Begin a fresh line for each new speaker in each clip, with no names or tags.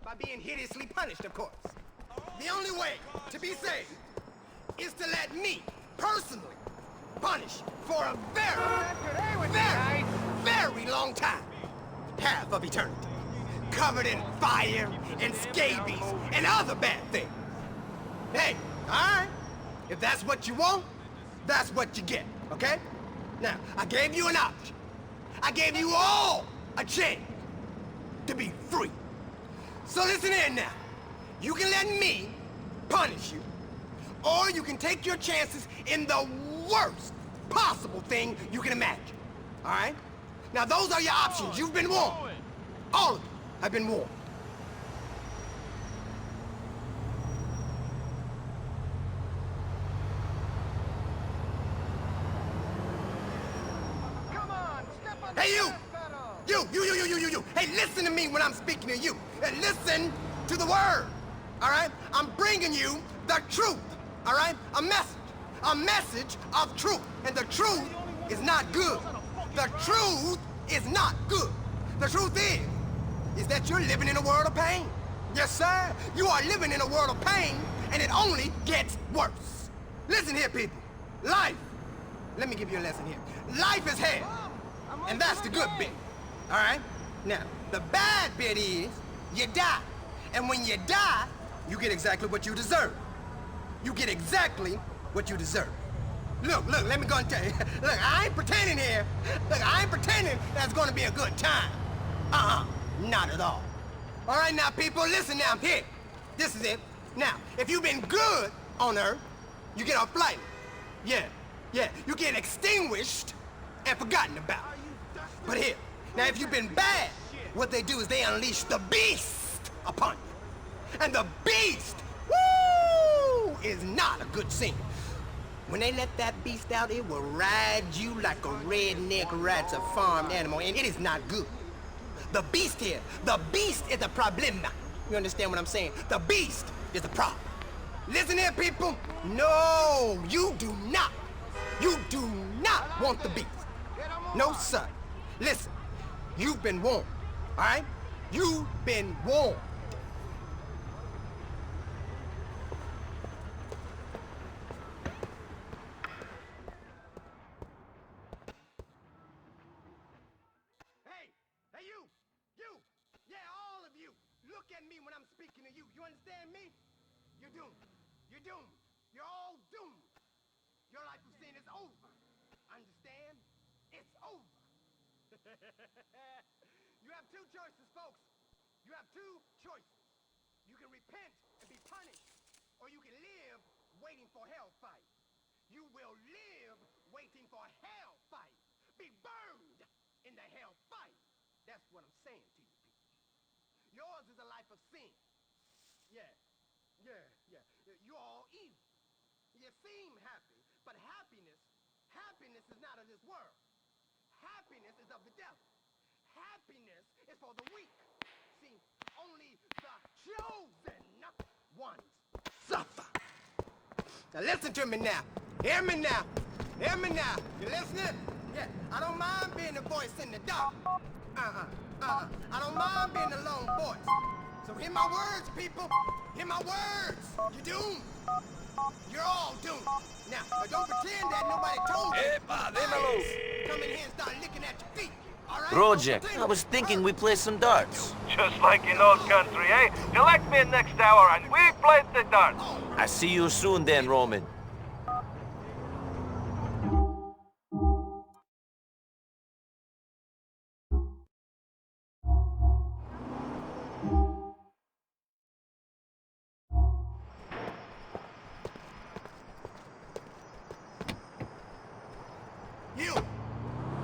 by being hideously punished, of course. The only way to be saved is to let me, personally, punish you for a very long time. Half of eternity. Covered in fire and scabies and other bad things. Hey, alright. If that's what you want, that's what you get, okay? Now, I gave you an option. I gave you all a chance to be free. So listen in now. You can let me punish you, or you can take your chances in the worst possible thing you can imagine. All right? Now, those are your options. You've been warned. All of you have been warned. Hey, you! You! Hey, listen to me when I'm speaking to you. Hey, listen to the word, all right? I'm bringing you the truth, all right? A message of truth. And the truth is not good. The truth is not good. The truth is that you're living in a world of pain. Yes, sir. You are living in a world of pain, and it only gets worse. Listen here, people. Life, let me give you a lesson here. Life is hell. And that's the good bit, all right? Now, the bad bit is you die. And when you die, you get exactly what you deserve. You get exactly what you deserve. Look, let me go and tell you. Look, I ain't pretending here. Look, I ain't pretending that's gonna be a good time. Not at all. All right, now, people, listen now, here. This is it. Now, if you've been good on Earth, you get off lightly. Yeah, you get extinguished and forgotten about. But here, now if you've been bad, what they do is they unleash the beast upon you. And the beast, woo, is not a good scene. When they let that beast out, it will ride you like a redneck rides a farmed animal, and it is not good. The beast here, the beast is the problema. You understand what I'm saying? The beast is the problem. Listen here, people. No, you do not want the beast. No, sir. Listen, you've been warned, all right? You've been warned. Hey, you! Yeah, all of you! Look at me when I'm speaking to you. You understand me? You're doomed. You're doomed. You're all doomed. Your life of sin is over. Understand? It's over. You have two choices, folks. You have two choices. You can repent and be punished, or you can live waiting for hellfire. You will live waiting for hellfire. Be burned in the hellfire. That's what I'm saying to you people. Yours is a life of sin. Yeah. You're all evil. You seem happy, but happiness is not of this world. Happiness is of the devil. Happiness is for the weak. See, only the chosen ones suffer. Now listen to me now. Hear me now. You listening? Yeah, I don't mind being the voice in the dark. I don't mind being the lone voice. So hear my words, people. Hear my words. You're doomed. You're all doomed. Now, don't pretend that nobody told you.
Epa, démelo.
Come in here and start licking at your feet. All right?
Project, I was thinking we play some darts.
Just like in old country, eh? Elect me next hour and we play the darts.
I see you soon then, Roman.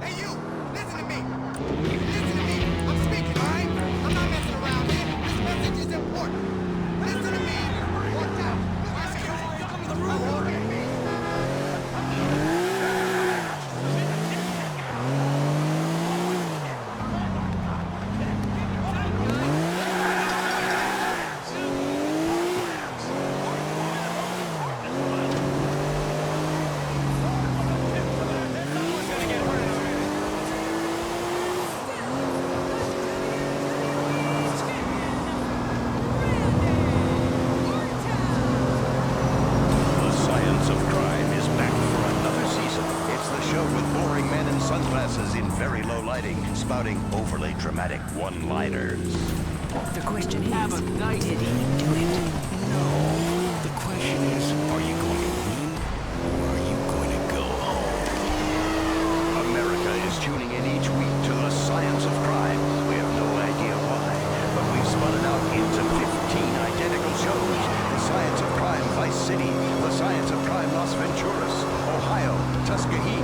Hey, you! Listen to me! I'm speaking, all right? I'm not messing around here. This message is important. Listen to me. Watch out.
sunglasses in very low lighting, spouting overly dramatic one-liners.
The question is, did he do it?
No. The question is, are you going to win or are you going to go home? America is tuning in each week to the science of crime. We have no idea why, but we've spun it out into 15 identical shows. The Science of Crime Vice City, The Science of Crime Las Venturas, Ohio, Tuskegee,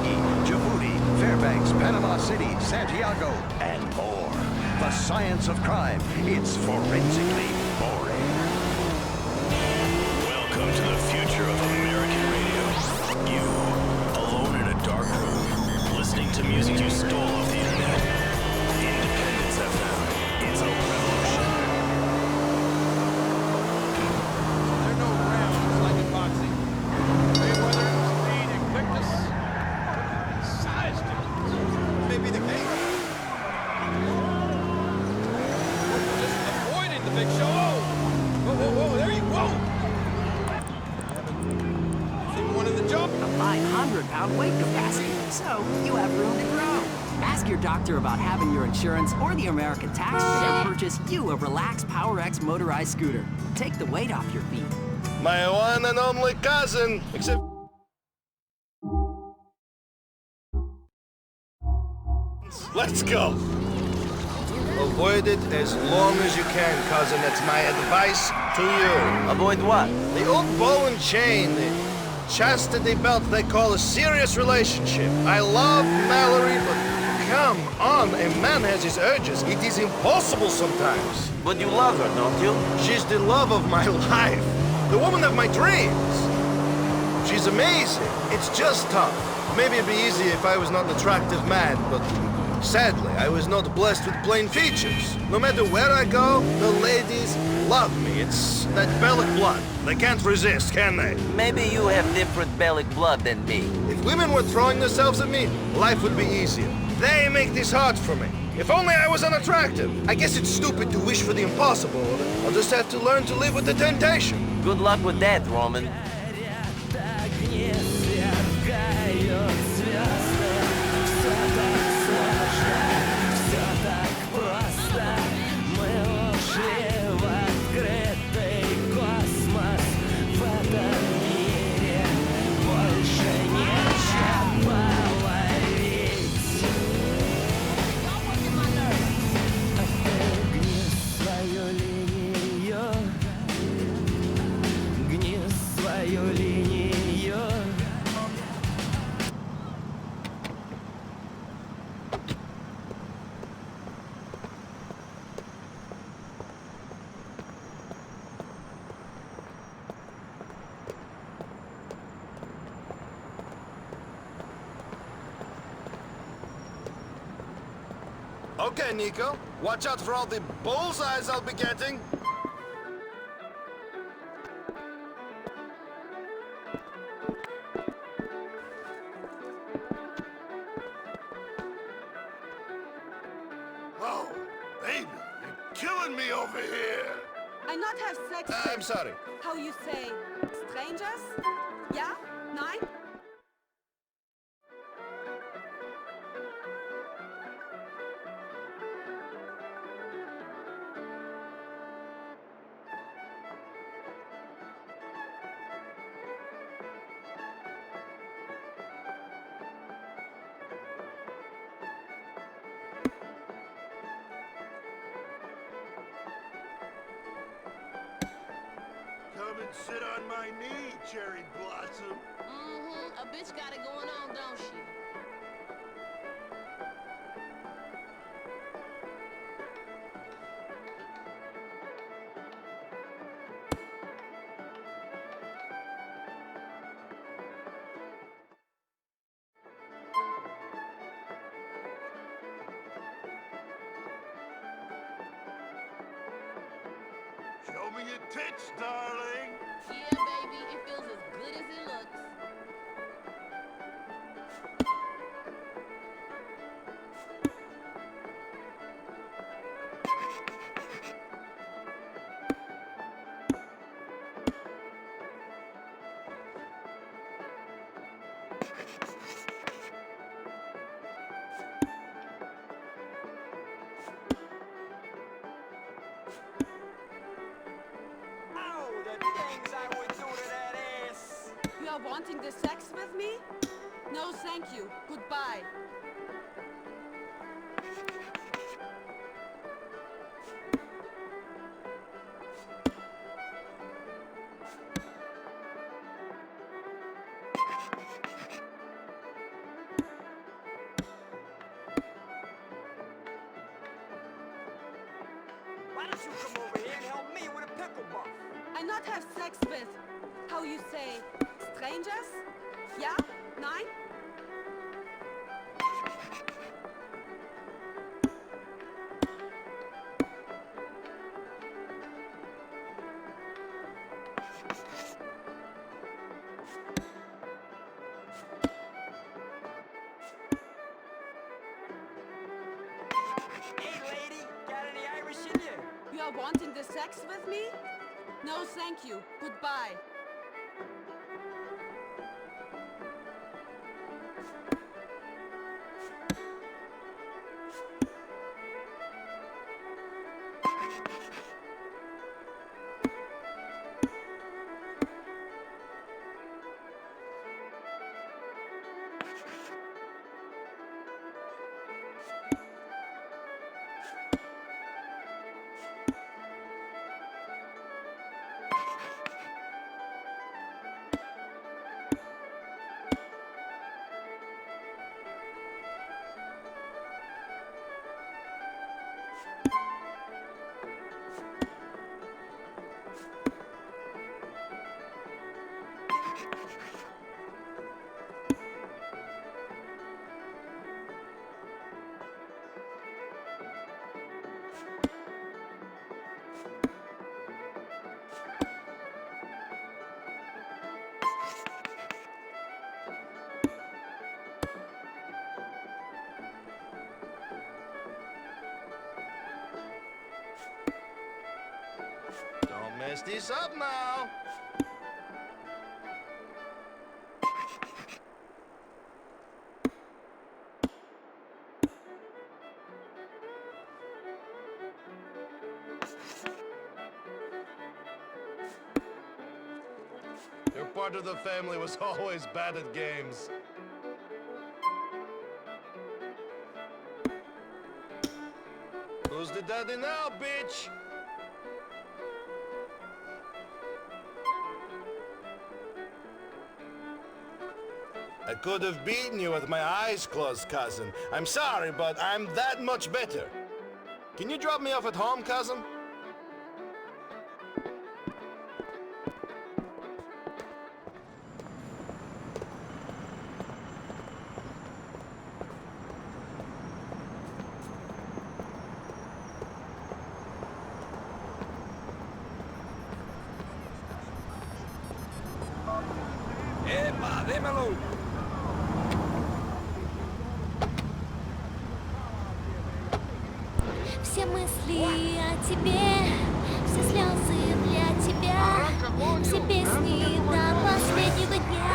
Djibouti, Fairbanks, Panama City, Santiago, and more. The Science of Crime. It's forensically boring.
Welcome to the future of American radio. You, alone in a dark room, listening to music you stole off the internet. Independence FM. It's a revolution.
There are no rounds like in boxing. Mayweather, speed and quickness, size difference may be the case. Just avoiding the big show. Whoa, whoa, whoa, there you go. Haven't seen one in the jump.
A 500-pound weight capacity, so you have room to grow. Ask your doctor about having your insurance or the American taxpayer purchase you a relaxed PowerX motorized scooter. Take the weight off your feet.
My one and only cousin, except... Let's go. Avoid it as long as you can, cousin. That's my advice to you.
Avoid what?
The old ball and chain, the chastity belt they call a serious relationship. I love Mallory, but come on, a man has his urges. It is impossible sometimes.
But you love her, don't you?
She's the love of my life, the woman of my dreams. She's amazing. It's just tough. Maybe it'd be easy if I was not an attractive man, but sadly, I was not blessed with plain features. No matter where I go, the ladies love me. It's that Bellic blood. They can't resist, can they?
Maybe you have different Bellic blood than me.
If women were throwing themselves at me, life would be easier. They make this hard for me. If only I was unattractive. I guess it's stupid to wish for the impossible. I'll just have to learn to live with the temptation.
Good luck with that, Roman.
Okay, Niko. Watch out for all the bullseyes I'll be getting. Oh, baby, you're killing me over here.
I not have sex
I'm sorry.
how you say, strangers? Yeah? Nein?
Come and sit on my knee, Cherry Blossom.
Mm-hmm. A bitch got it going on, don't she?
Show me your tits, darling.
Yeah, baby. It feels as good as it looks.
wanting the sex with me? No, thank you. Goodbye.
Why don't you come over here and help me with a pickle buff?
I not have sex with, how you say, strangers? Ja? Nein?
Hey, lady, got any Irish in you?
You are wanting the sex with me? No, thank you. Goodbye.
Don't mess this up now. Your part of the family was always bad at games. Who's the daddy now, bitch? I could have beaten you with my eyes closed, cousin. I'm sorry, but I'm that much better. Can you drop me off at home, cousin?
¡Epa, démelo!
Все мысли о тебе, все слезы для тебя, все песни до последнего дня.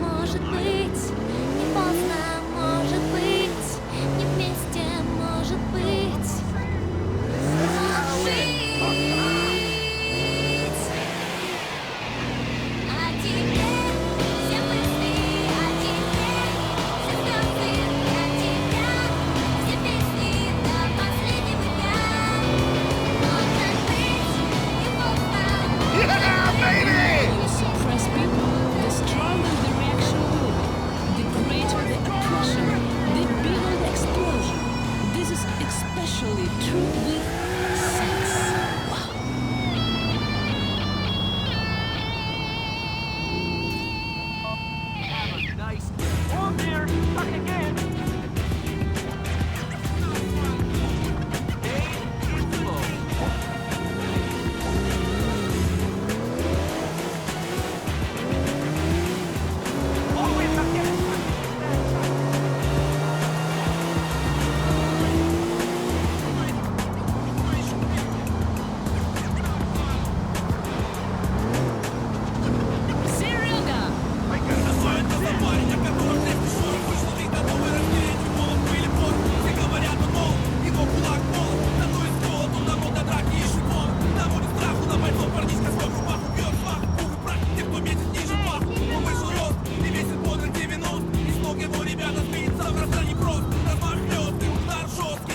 Может быть, не поздно, может быть, не вместе, может быть. Может быть. О тебе, все мысли о тебе, все слезы для тебя, все песни до последнего дня. Может быть, не поздно.
Yeah, baby!
Suppress people, this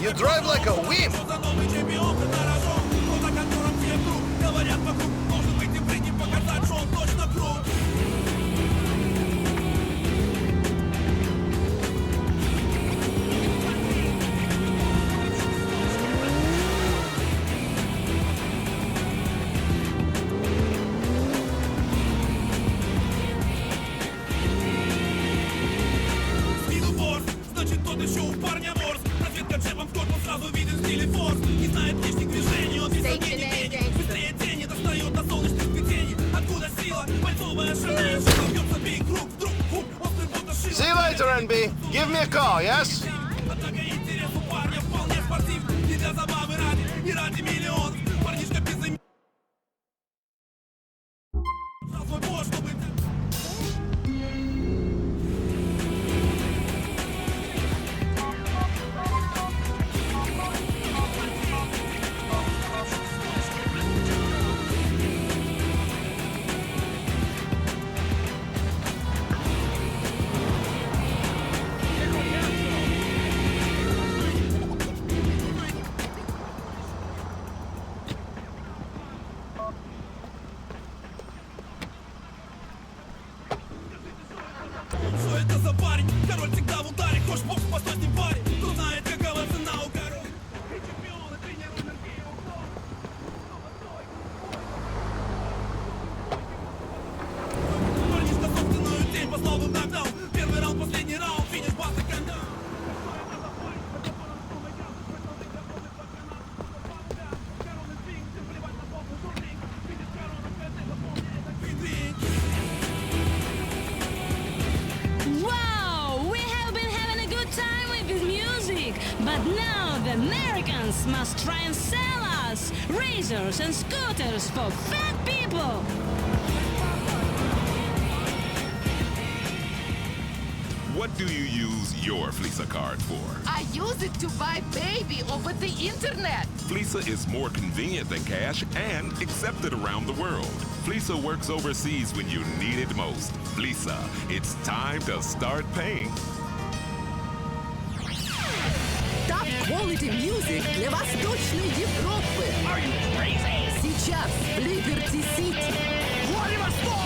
You drive like a wimp. See you later, NB. Give me a call, yes?
Что это за парень? Король всегда в ударе. Хочешь бог, постой с ним парень. Кто знает, какова цена у король. И чемпионы тренируют энергию. Парнишка собственную тень послал бы в нокдаун. Первый раунд, последний раунд, финиш, бас и кандал.
Wow, we have been having a good time with this music, but now the Americans must try and sell us razors and scooters for fat people.
What do you use your Fleesa card for?
I use it to buy baby over the internet.
Fleesa is more convenient than cash and accepted around the world. Fleesa works overseas when you need it most. Fleesa, it's time to start paying.
Top quality music для Восточной Европы. Are you crazy? Сейчас в Liberty City. Владивосток!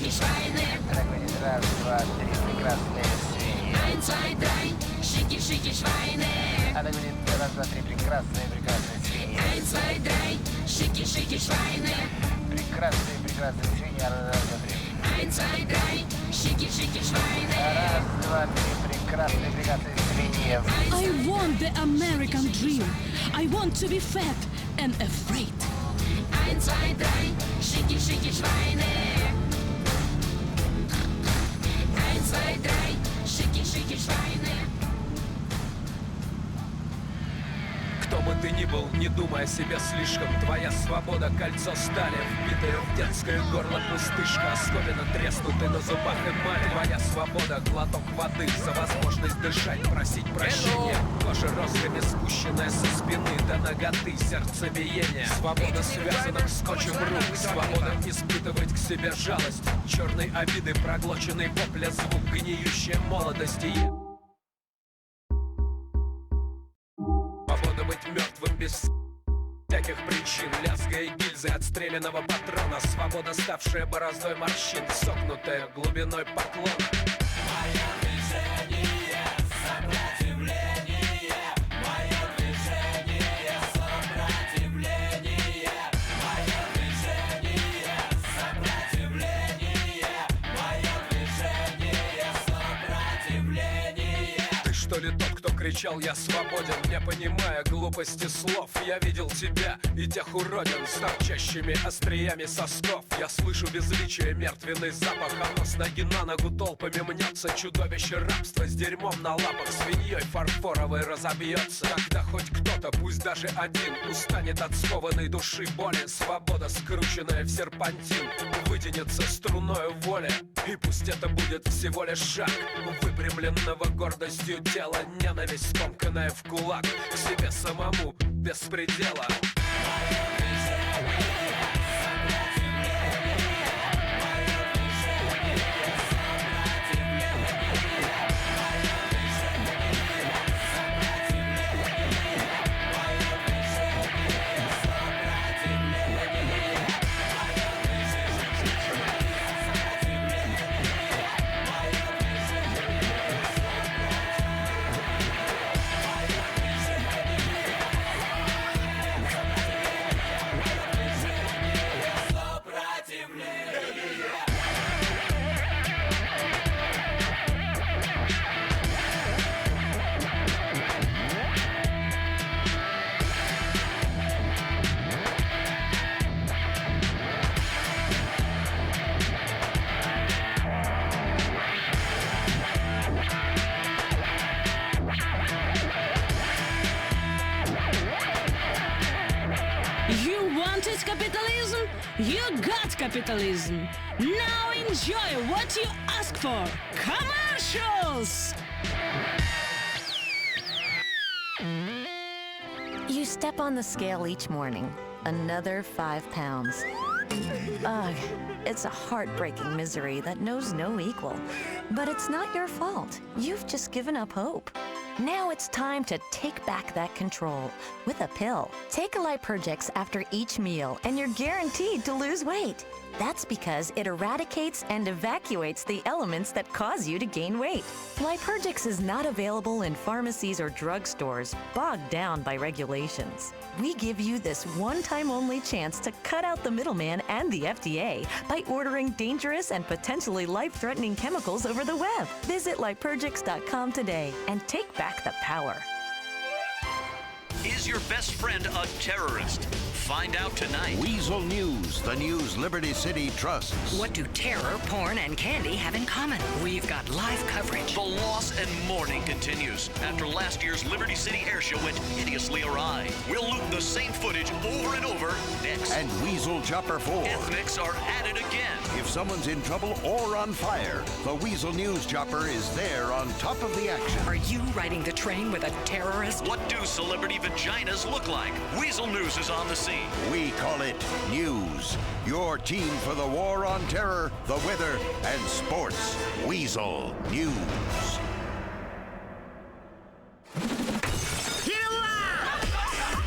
Так будет раз, два, три, прекрасные свиньи. А так будет раз, два, три, прекрасные свиньи. Прекрасные свиньи, раз, два, три. Раз, два, три, прекрасные свиньи.
I want the American dream. I want to be fat and afraid.
Кто бы ты ни был, не думай о себе слишком. Твоя свобода — кольцо стали, вбитое в детское горло пустышка. Оскомина треснутый на зубах эмаль. Твоя свобода — глоток воды за возможность дышать, просить прощения. Кожа розгами спущенная со спины до ноготы, сердцебиение. Свобода связанных скотчем рук. Свобода испытывать к себе жалость. Черной обиды проглоченный вопля звук, гниющая молодости. Свобода быть мертвым без всяких причин. Лязгая гильзы отстрелянного патрона. Свобода, ставшая бороздой морщин, согнутая глубиной поклона. Мое движение, сопротивление. Мое движение, сопротивление. Мое движение, сопротивление. Мое движение, сопротивление. Ты что ли тот, кто кричал «Я свободен», не понимая глупости слов? Я видел тебя и тех уродин с торчащими остриями сосков. Я слышу безличие, мертвенный запах. Оно с ноги на ногу толпами мнется. Чудовище рабства с дерьмом на лапах, свиньей фарфоровой разобьется. Когда хоть кто-то, пусть даже один, устанет от скованной души боли. Свобода, скрученная в серпантин, вытянется струною воли. И пусть это будет всего лишь шаг выпрямленного гордостью тела. Ненависть, скомканная в кулак, к себе самому без предела.
Capitalism? You got capitalism. Now enjoy what you ask for. Commercials!
You step on the scale each morning. Another 5 pounds. Ugh, it's a heartbreaking misery that knows no equal. But it's not your fault. You've just given up hope. Now it's time to take back that control with a pill. Take a Lipergix after each meal and you're guaranteed to lose weight. That's because it eradicates and evacuates the elements that cause you to gain weight. Lipergix is not available in pharmacies or drugstores, bogged down by regulations. We give you this one-time only chance to cut out the middleman and the FDA by ordering dangerous and potentially life-threatening chemicals over the web. Visit Lipergix.com today and take back the power.
Is your best friend a terrorist? Find out tonight.
Weasel News, the news Liberty City trusts.
What do terror, porn, and candy have in common? We've got live coverage.
The loss and mourning continues after last year's Liberty City Air Show went hideously awry. We'll loop the same footage over and over next.
And Weasel Chopper 4.
Ethnics are at it again.
If someone's in trouble or on fire, the Weasel News Chopper is there on top of the action.
Are you riding the train with a terrorist?
What do celebrity vaginas look like? Weasel News is on the scene.
We call it News. Your team for the war on terror, the weather, and sports. Weasel News.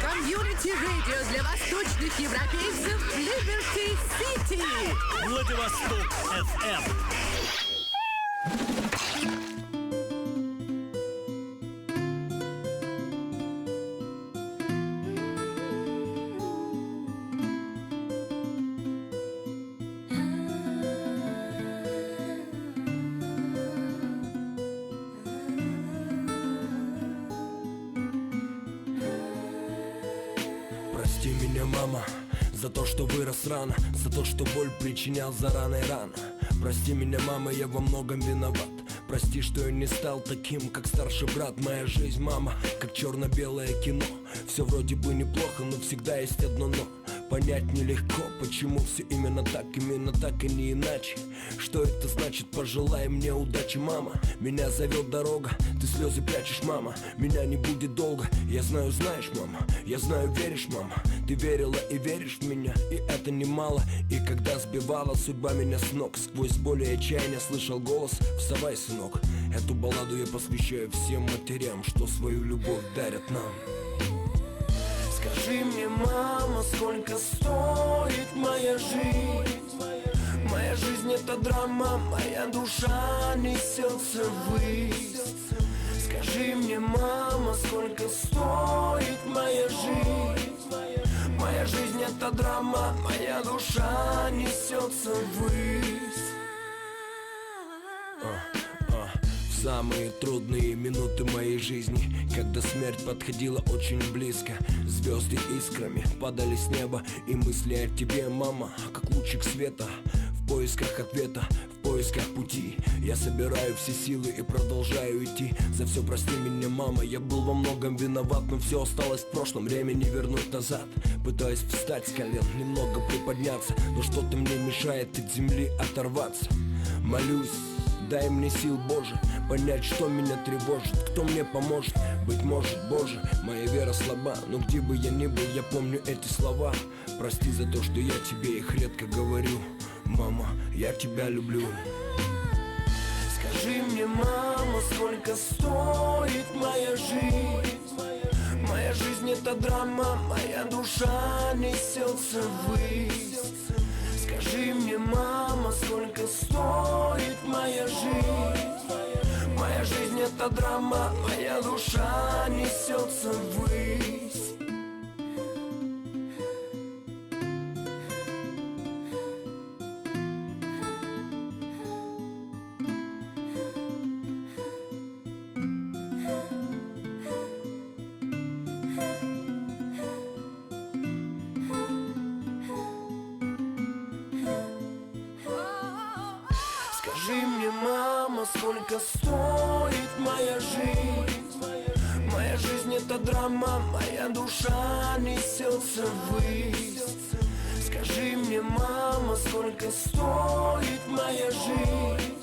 Community Liberty Radio для восточных европейцев Liberty City.
Владивосток FM.
Прости меня, мама, за то, что вырос рано, за то, что боль причинял зарано и рано. Прости меня, мама, я во многом виноват. Прости, что я не стал таким, как старший брат. Моя жизнь, мама, как черно-белое кино. Все вроде бы неплохо, но всегда есть одно но. Понять нелегко, почему все именно так и не иначе. Что это значит? Пожелай мне удачи, мама. Меня зовет дорога, ты слезы прячешь, мама. Меня не будет долго, я знаю, знаешь, мама. Я знаю, веришь, мама. Ты верила и веришь в меня, и это немало. И когда сбивала судьба меня с ног, сквозь боль и отчаяние слышал голос: вставай, сынок. Эту балладу я посвящаю всем матерям, что свою любовь дарят нам. Скажи мне, мама, сколько стоит моя жизнь? Моя жизнь это драма, моя душа несется ввысь. Скажи мне, мама, сколько стоит моя жизнь? Моя жизнь это драма, моя душа несется ввысь. В самые трудные минуты моей жизни, когда смерть подходила очень близко, звезды искрами падали с неба, и мысли о тебе, мама, как лучик света. В поисках ответа, в поисках пути я собираю все силы и продолжаю идти. За все прости меня, мама, я был во многом виноват, но все осталось в прошлом, время не вернуть назад. Пытаюсь встать с колен, немного приподняться, но что-то мне мешает от земли оторваться. Молюсь, дай мне сил, Боже, понять, что меня тревожит, кто мне поможет. Быть может, Боже, моя вера слаба, но где бы я ни был, я помню эти слова. Прости за то, что я тебе их редко говорю. Мама, я тебя люблю. Скажи мне, мама, сколько стоит моя жизнь? Моя жизнь это драма, моя душа несется ввысь. Скажи мне, мама, сколько стоит моя жизнь? Моя жизнь это драма, моя душа несется ввысь. Скажи мне, мама, сколько стоит моя жизнь? Моя жизнь это драма, моя душа несется ввысь. Скажи мне, мама, сколько стоит моя жизнь?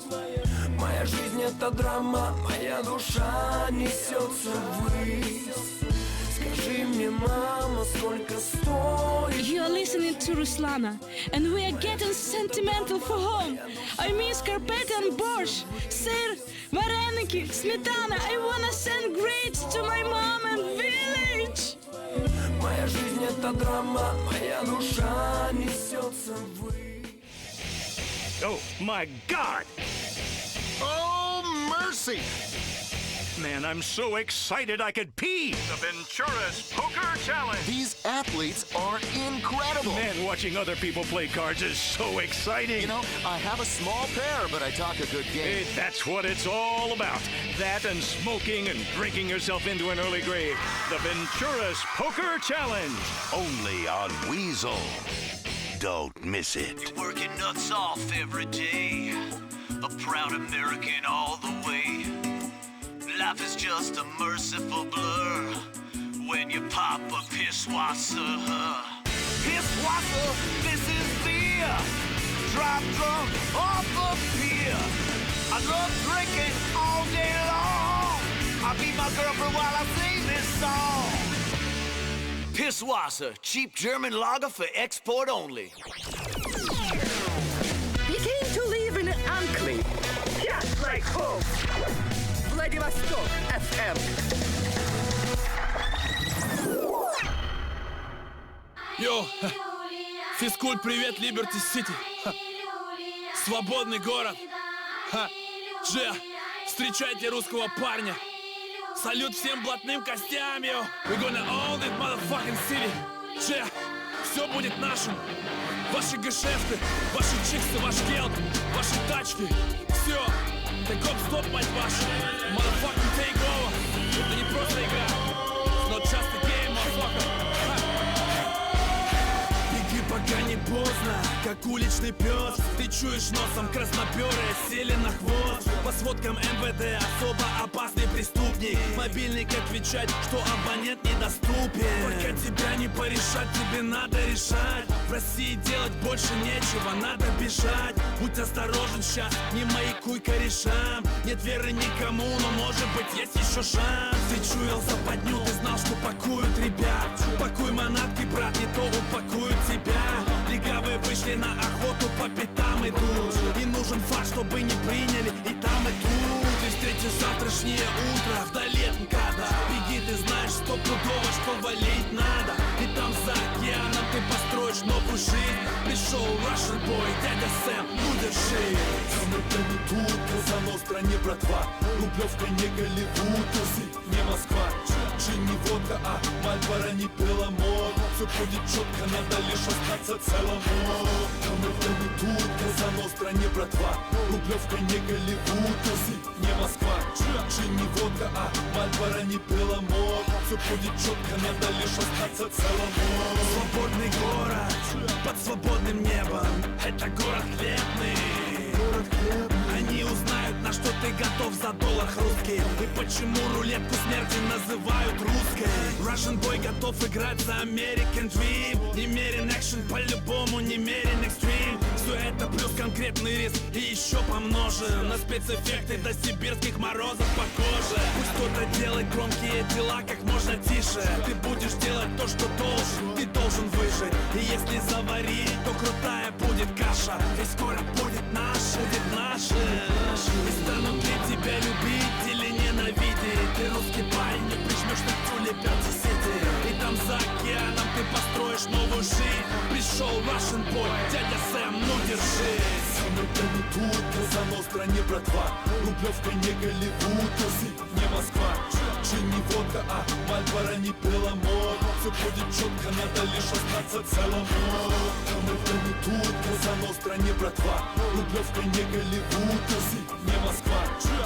Моя жизнь это драма, моя душа несется ввысь. Скажи мне, мама, сколько стоит.
You're listening to Ruslana, and we are getting sentimental for home. I miss carpet and борщ, сыр, вареники, сметана. I wanna send greets to my mom and village.
Моя жизнь это драма, моя душа несется ввысь.
Oh, my God!
Oh, mercy!
Man, I'm so excited I could pee! The Ventura's Poker Challenge!
These athletes are incredible!
Man, watching other people play cards is so exciting!
You know, I have a small pair, but I talk a good game.
Hey, that's what it's all about. That and smoking and drinking yourself into an early grave. The Ventura's Poker Challenge!
Only on Weasel. Don't miss it.
Working nuts off every day. A proud American all the way. Life is just a merciful blur when you pop a pisswasser. Pisswasser, this is beer. Drop drunk off a pier. I love drinking all day long. I beat my girlfriend while I sing this song. Pisswasser, cheap German lager for export only.
He came to live in an enclave, just like home. Vladivostok FM.
Йоу, физкульт, привет, Либерти Сити. Свободный город. Встречайте русского парня. Салют всем блатным костям, йоу. We're gonna own this motherfucking city. Все будет нашим. Ваши гешефты, ваши чиксы, ваш гелд, ваши тачки. Все. Таком стоп, мать вашу. Motherfucking take over. Это не просто игра. It's not just a game, motherfucker. Беги, пока не поздно, как уличный пес. Ты чуешь носом красноперые сели на хвост. По сводкам МВД особо опасный преступник. Мобильник отвечать, что абонент недоступен. Пока тебя не порешать, тебе надо решать. В России делать больше нечего, надо бежать. Будь осторожен сейчас, не маякуй корешам. Нет веры никому, но может быть есть еще шанс. Ты чуял западню, ты знал, что пакуют ребят. Пакуй манатки, брат, не то упакуют тебя. Легавые вышли на охоту, по пятам идут. И нужен факт, чтобы не приняли и там, и тут. Ты встретишь завтрашнее утро вдали от МКАДа. Беги, ты знаешь стопудово, что валить надо. И там за океаном ты построишь новую жизнь. Пришел Russian boy, дядя Сэм, ну держи. Там это не тут, Каза-Ностра, не братва. Рублевка не Голливуд, Узи, не Москва. Джин не водка, а Мальборо не Беломор. Все будет четко, надо лишь остаться целому. Там это не тут, Каза-Ностра, не братва. Рублевка не Голливуд, Узи, не Москва. Джин не водка, а Мальборо не Беломор. Все будет четко, надо лишь остаться целому. Свободный город под свободным небом. Это город хлебный. Город хлебный. Они узнают, на что ты готов за доллар русский. И почему рулетку смерти называют русской. Russian boy готов играть за American Dream. Немерен экшен по-любому, немерен экстрим. Все это плюс конкретный риск и еще помножен на спецэффекты до сибирских морозов по коже. Пусть кто-то делает громкие дела как можно тише. Ты будешь делать то, что должен, ты должен выжить. И если заварить, то крутая будет каша. И скоро будет наш, будет наше. И станут ли тебя любить или ненавидеть? Ты русский парень, не прижмешь на тюле Сити. И там за океаном ты построишь новую жизнь. Пришел Russian boy, дядя Сэм, ну держись. Сам это не тут, Каза-Ностра, не братва. Рублевка не Голливуд, Узи, не Москва. Джин не водка, а Мальборо не Беломор. Все будет четко, надо лишь остаться целому. Там это не тут, Каза-Ностра, не братва. Рублевка не Голливуд, Узи, не Москва.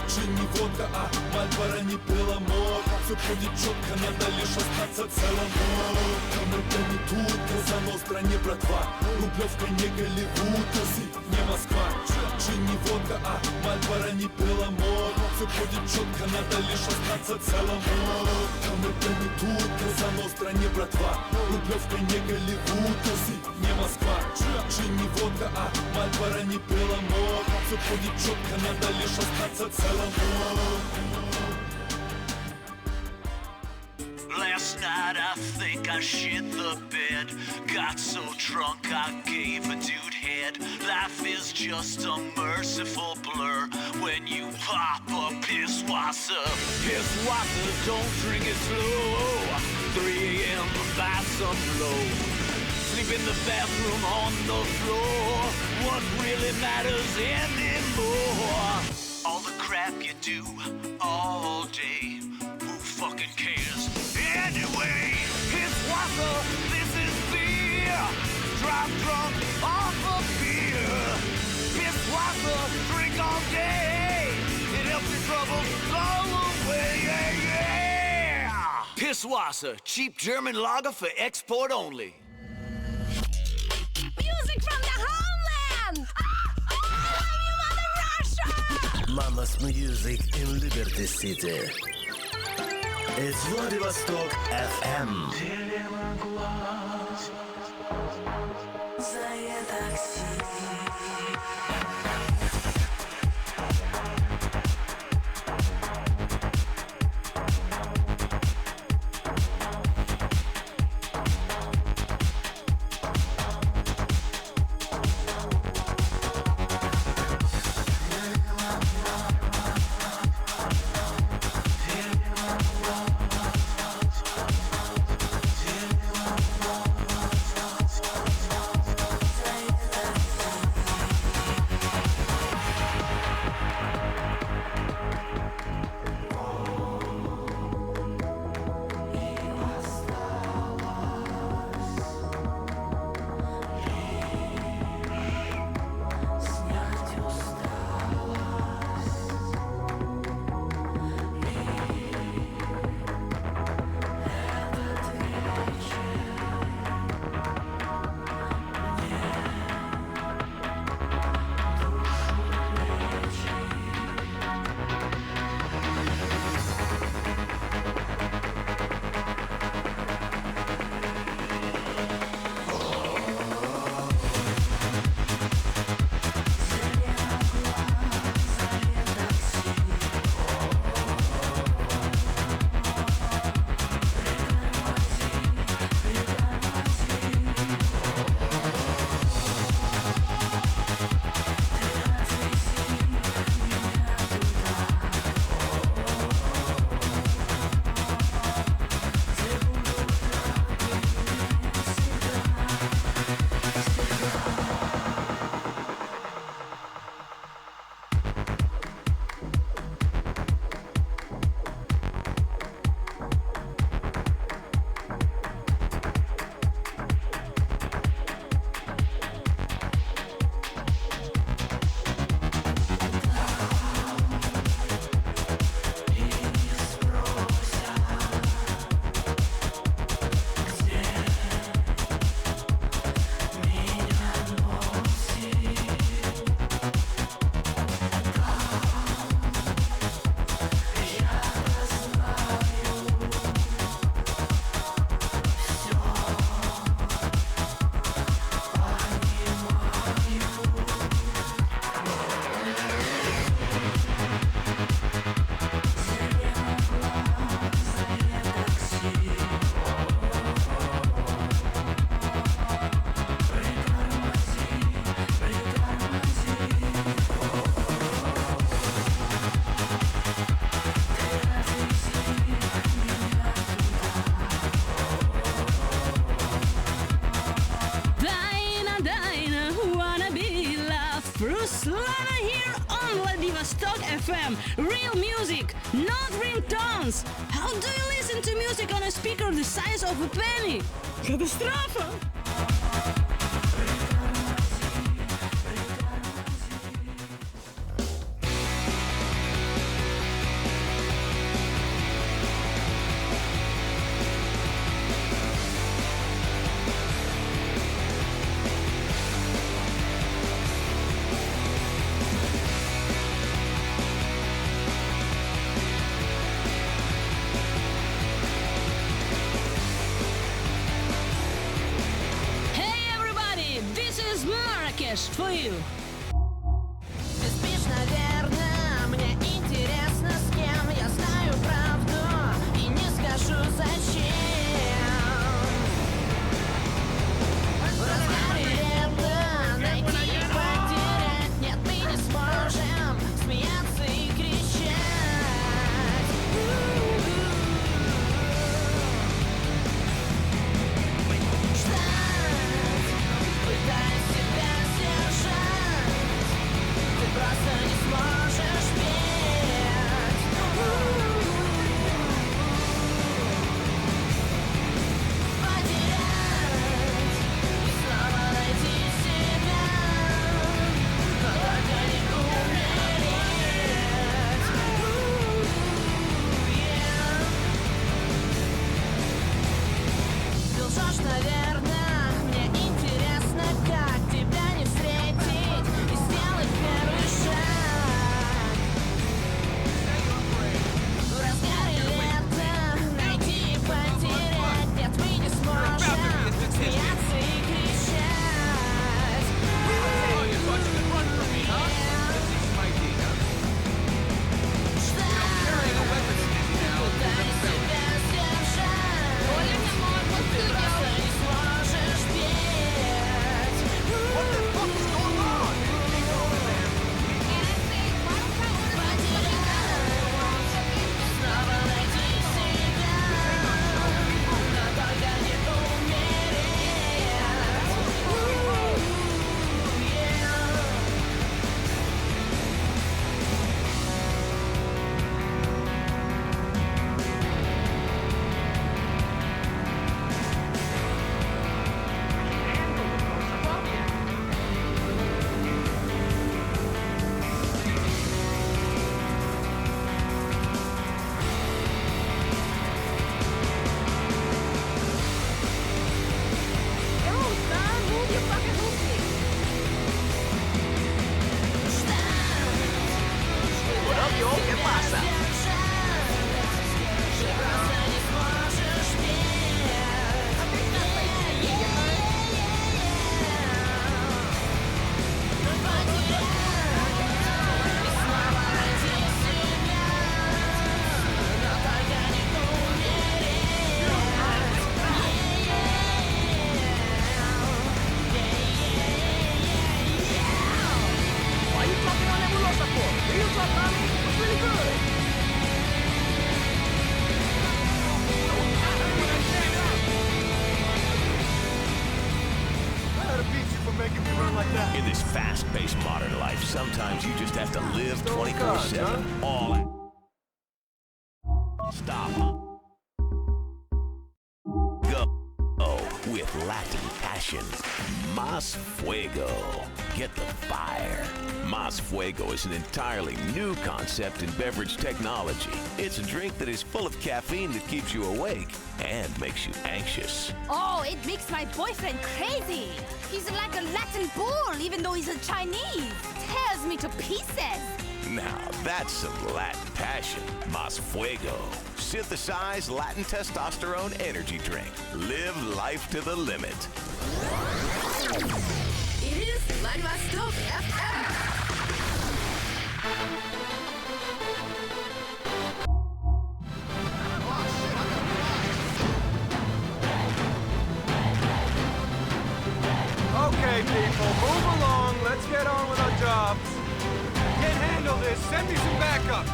Джин не водка, а Мальборо не Беломор. Все будет четко, надо лишь остаться целому. Там это не тут, Каза-Ностра, не братва. Рублевка не Голливуд, Узи, не Москва. Джин не водка, а Мальборо не Беломор. Все будет четко, надо лишь остаться целому. Там это не тут, Каза-Ностра, не братва. Рублевка не Голливуд, Узи, не Москва. Джин не водка, а Мальборо не Беломор. Все будет четко, надо лишь остаться целому.
Last night I think I shit the bed. Got so drunk I gave a dude head. Life is just a merciful blur when you pop a piss wasser. Piss wasser, don't drink it slow. 3 a.m. buy some low. Sleep in the bathroom on the floor. What really matters anymore? All the crap you do all day. Who fucking cares? Anyway, piss wasser, this is beer. Drive drunk off of beer. Piss wasser, drink all day. It helps your troubles go away, yeah, yeah. Piss wasser, cheap German lager for export only.
Music from the homeland! I love you, Mother Russia!
Mama's music in Liberty City. It's Vladivostok FM.
here on Vladivostok FM. Real music, not ringtones. How do you listen to music on a speaker the size of a penny? Катастрофа! For you.
Ты спишь, наверное, мне интересно, с кем. Я знаю правду и не скажу зачем. В разгаре лета найти и потерять. Нет, мы не сможем смеяться и кричать. Ждать, пытаясь себя сдержать. Ты просто не сможешь петь. Потерять и снова найти себя, но только не умереть. Ты лжешь, наверное, мне интересно, как тебя не встретить и сделать первый шаг. В разгаре лета найти и потерять. Нет, мы не сможем смеяться и кричать. Пытаясь себя сдержать. Ты просто не сможешь петь. Снова найти себя, но только не
In this fast-paced modern life, sometimes you just have to live 24/7. All stop. Go with Latin passion. Más Fuego. Get the fire. Más Fuego is an entirely new concept in beverage technology. It's a drink that is full of caffeine that keeps you awake and makes you anxious.
Oh, it makes my boyfriend crazy. He's like a Latin bull, even though he's a Chinese. Tears me to pieces.
Now that's some Latin passion. Más Fuego. Synthesized Latin testosterone energy drink. Live life to the limit.
It is Vladivostok FM.
Okay, people, move along. Let's get on with our jobs. Can't handle this. Send me some backup.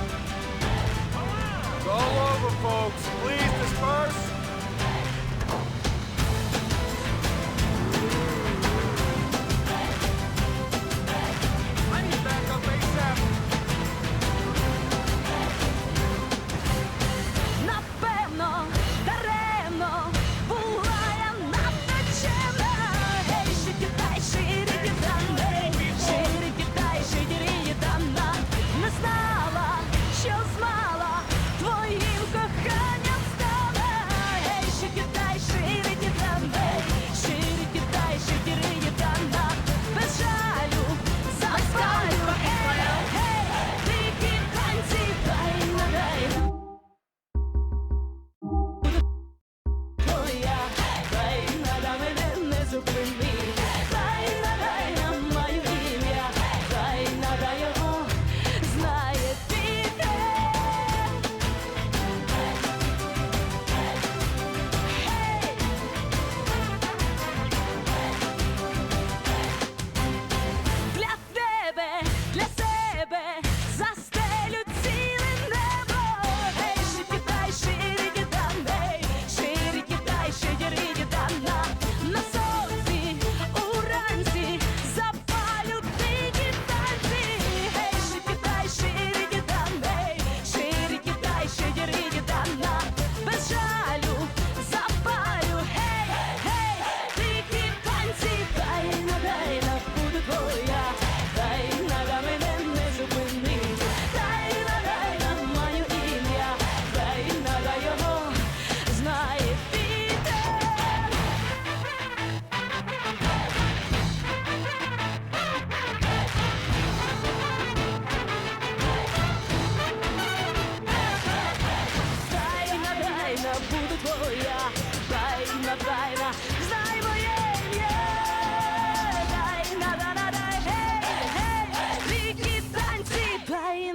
It's all over, folks. Please disperse. I need backup ASAP.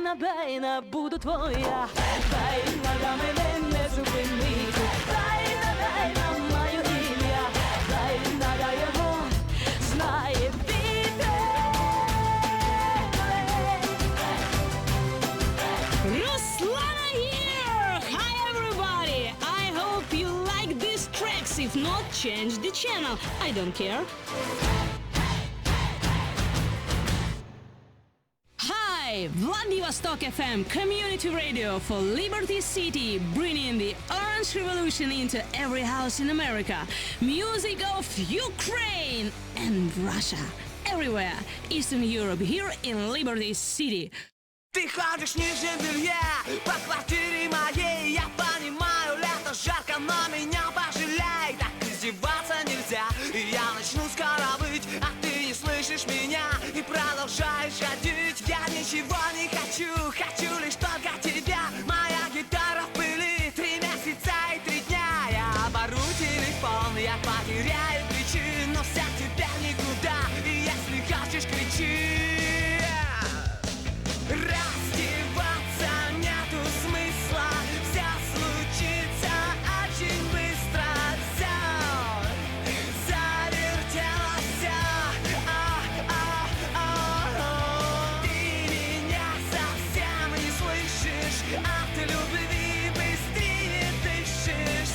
бейна, бейна, буду твоя. Бейна, да мене не зупинити. Бейна, бейна, маю ім'я. Бейна, да його знає вітер. Ruslana here! Hi everybody! I hope you like these tracks. If not, change the channel. I don't care. Hi! Vladivostok FM, community radio for Liberty City, bringing the Orange Revolution into every house in America. Music of Ukraine and Russia. Everywhere. Eastern Europe, here in Liberty City.
Ты ходишь в нижнем белье по квартире моей. Я понимаю, лето жарко, но меня пожалей. Так издеваться нельзя, и я начну скоро выть. А ты не слышишь меня и продолжаешь ходить. Я ничего не хочу, хочу лишь только тебя. Моя гитара в пыли, 3 месяца и 3 дня. Я обору телефон, я потеряю ключи, но вся тебя никуда. И если хочешь, кричи. Раздеваться нету смысла, все случится очень быстро. Все завертелось, ты меня совсем не слышишь, от любви быстрее дышишь.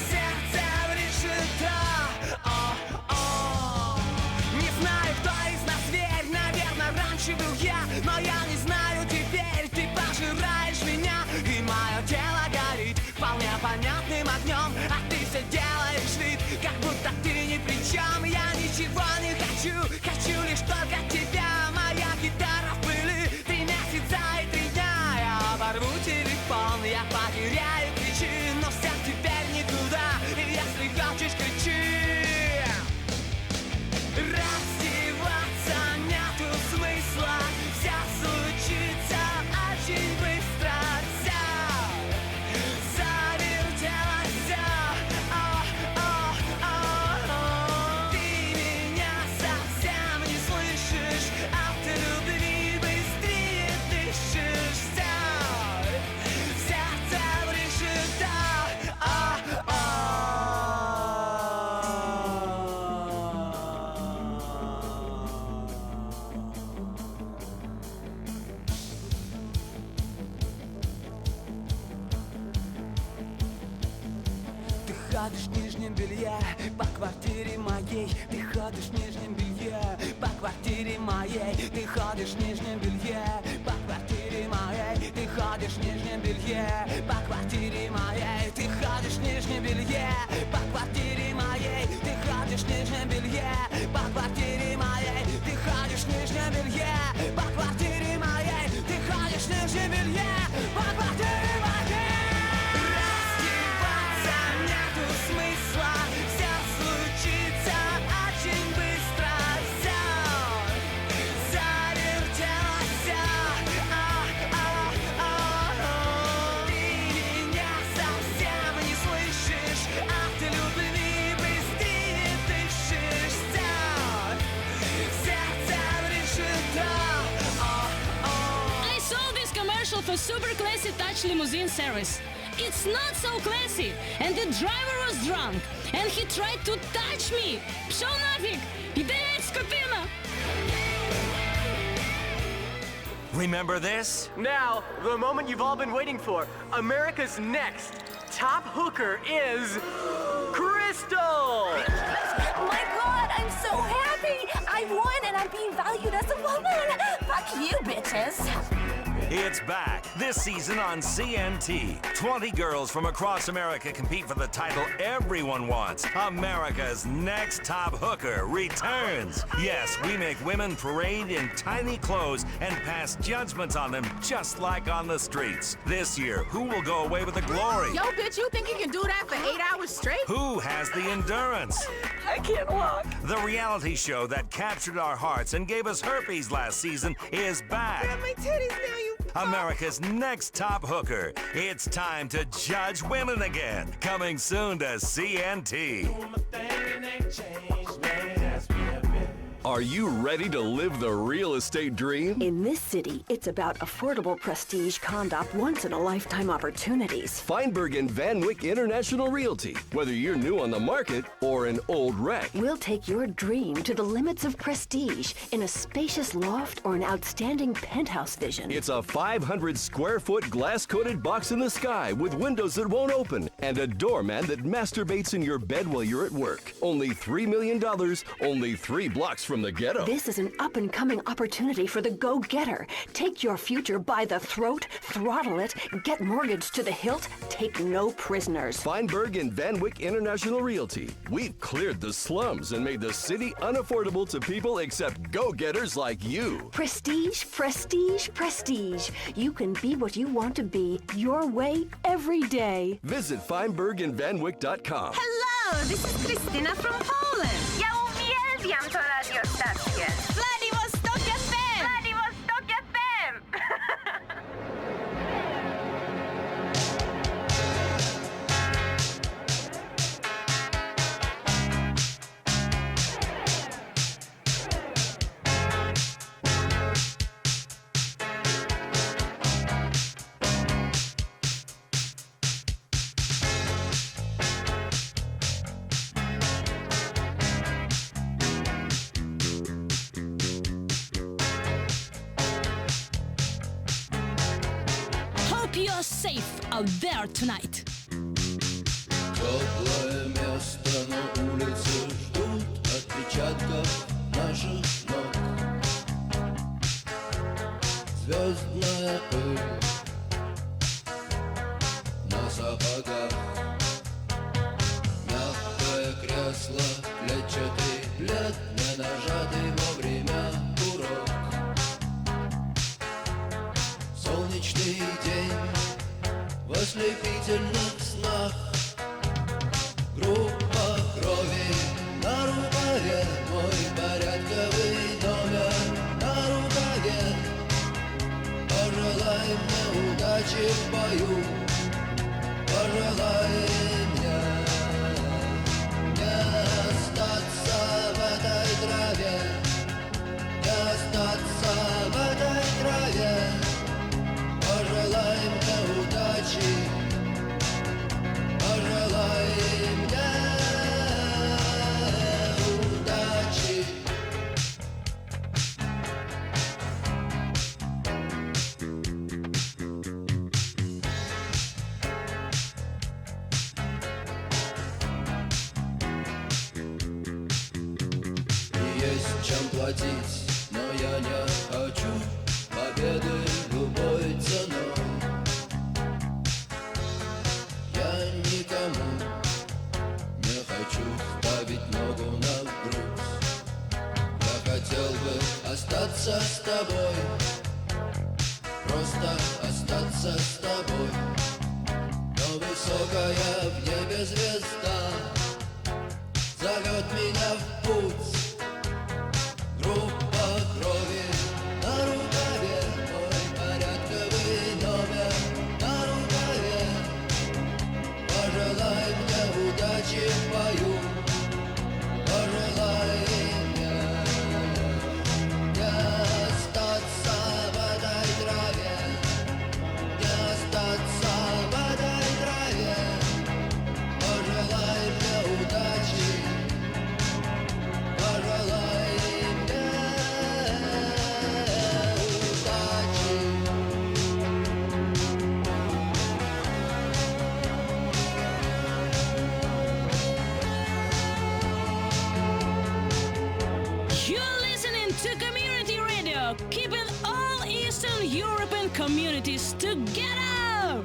Сердце решето. Не знаю, кто из нас зверь, наверное, раньше был я, но я не знаю теперь. Ты пожираешь меня, и мое тело горит вполне понятным огнем. А ты все делаешь вид, как будто ты ни при чем. Я ничего не хочу, хочу лишь только тебя. Моя гитара в пыли, 3 месяца и 3 дня. Я оборву телефон, я потеряю ключи, но вся теперь никуда. И если хочешь, кричи. Раздеваться нету смысла, все случится очень быстро. Все завертелось, ты меня совсем не слышишь, от любви быстрее дышишь. Сердце решето. Ты ходишь в нижнем белье по квартире моей. Ты ходишь в нижнем белье по квартире моей. Ты ходишь в нижнем белье по квартире моей. Ты ходишь в нижнем белье по квартире моей. Ты ходишь в нижнем белье по квартире моей. Ты ходишь в нижнем белье по квартире моей. Ты ходишь в нижнем белье по квартире моей. Ты ходишь в нижнем белье по квартире моей. Раздеваться нету смысла, все случится очень быстро. Все завертелось, ты меня совсем не слышишь, от любви быстрее дышишь. Сердце решето.
I saw this commercial for super classy touch limousine service. It's not so classy, and the driver was drunk, and he tried to touch me. Пшел нафиг! Идея скотина!
Remember this?
Now, the moment you've all been waiting for. America's next top hooker is Crystal!
My God, I'm so happy! I won and I'm being valued as a woman! Fuck you, bitches!
It's back this season on CNT. 20 girls from across America compete for the title everyone wants. America's Next Top Hooker returns. Yes, we make women parade in tiny clothes and pass judgments on them just like on the streets. This year, who will go away with the glory?
Yo, bitch, you think you can do that for 8 hours straight?
Who has the endurance?
I can't walk.
The reality show that captured our hearts and gave us herpes last season is back.
Grab my titties now, you
America's Next Top Hooker. It's time to judge women again. Coming soon to CNT.
Are you ready to live the real estate dream?
In this city, it's about affordable prestige condo once-in-a-lifetime opportunities.
Feinberg and Van Wyck International Realty. Whether you're new on the market or an old wreck.
We'll take your dream to the limits of prestige in a spacious loft or an outstanding penthouse vision.
It's a 500 square foot glass-coated box in the sky with windows that won't open and a doorman that masturbates in your bed while you're at work. Only $3 million, only 3 blocks from the ghetto.
This is an up-and-coming opportunity for the go-getter. Take your future by the throat, throttle it, get mortgaged to the hilt, take no prisoners.
Feinberg and Van Wyck International Realty. We've cleared the slums and made the city unaffordable to people except go-getters like you.
Prestige, prestige, prestige. You can be what you want to be, your way, every day.
Visit FeinbergandVanWyck.com.
Hello, this is Christina from Poland. Ja uwielbiam to radiostację. Vladivostok FM! Vladivostok FM!
You're safe out there tonight.
Теплое место, но улицы ждут отпечатков наших ног. Звездная пыль на сапогах. Мягкое кресло, клетчатый плед, не нажатый вовремя курок. Солнечный день в ослепительных снах. Группа крови на рукаве, мой порядковый номер на рукаве. Пожелай мне удачи в бою, пожелай мне не остаться в этой траве, не остаться в этой траве. Пожелай мне удачи, пожелай мне удачи. Есть чем платить, но я не хочу победы любой ценой. Я никому не хочу ставить ногу на грудь. Я хотел бы остаться с тобой, просто остаться с тобой. Но высокая в небе звезда зовет меня в путь. Группа крови на рукаве, мой порядковый номер на рукаве. Пожелай мне удачи в бою, пожелай мне не остаться в этой траве, не остаться в этой траве. Пожелай мне удачи, пожелай.
Keeping all Eastern European communities together!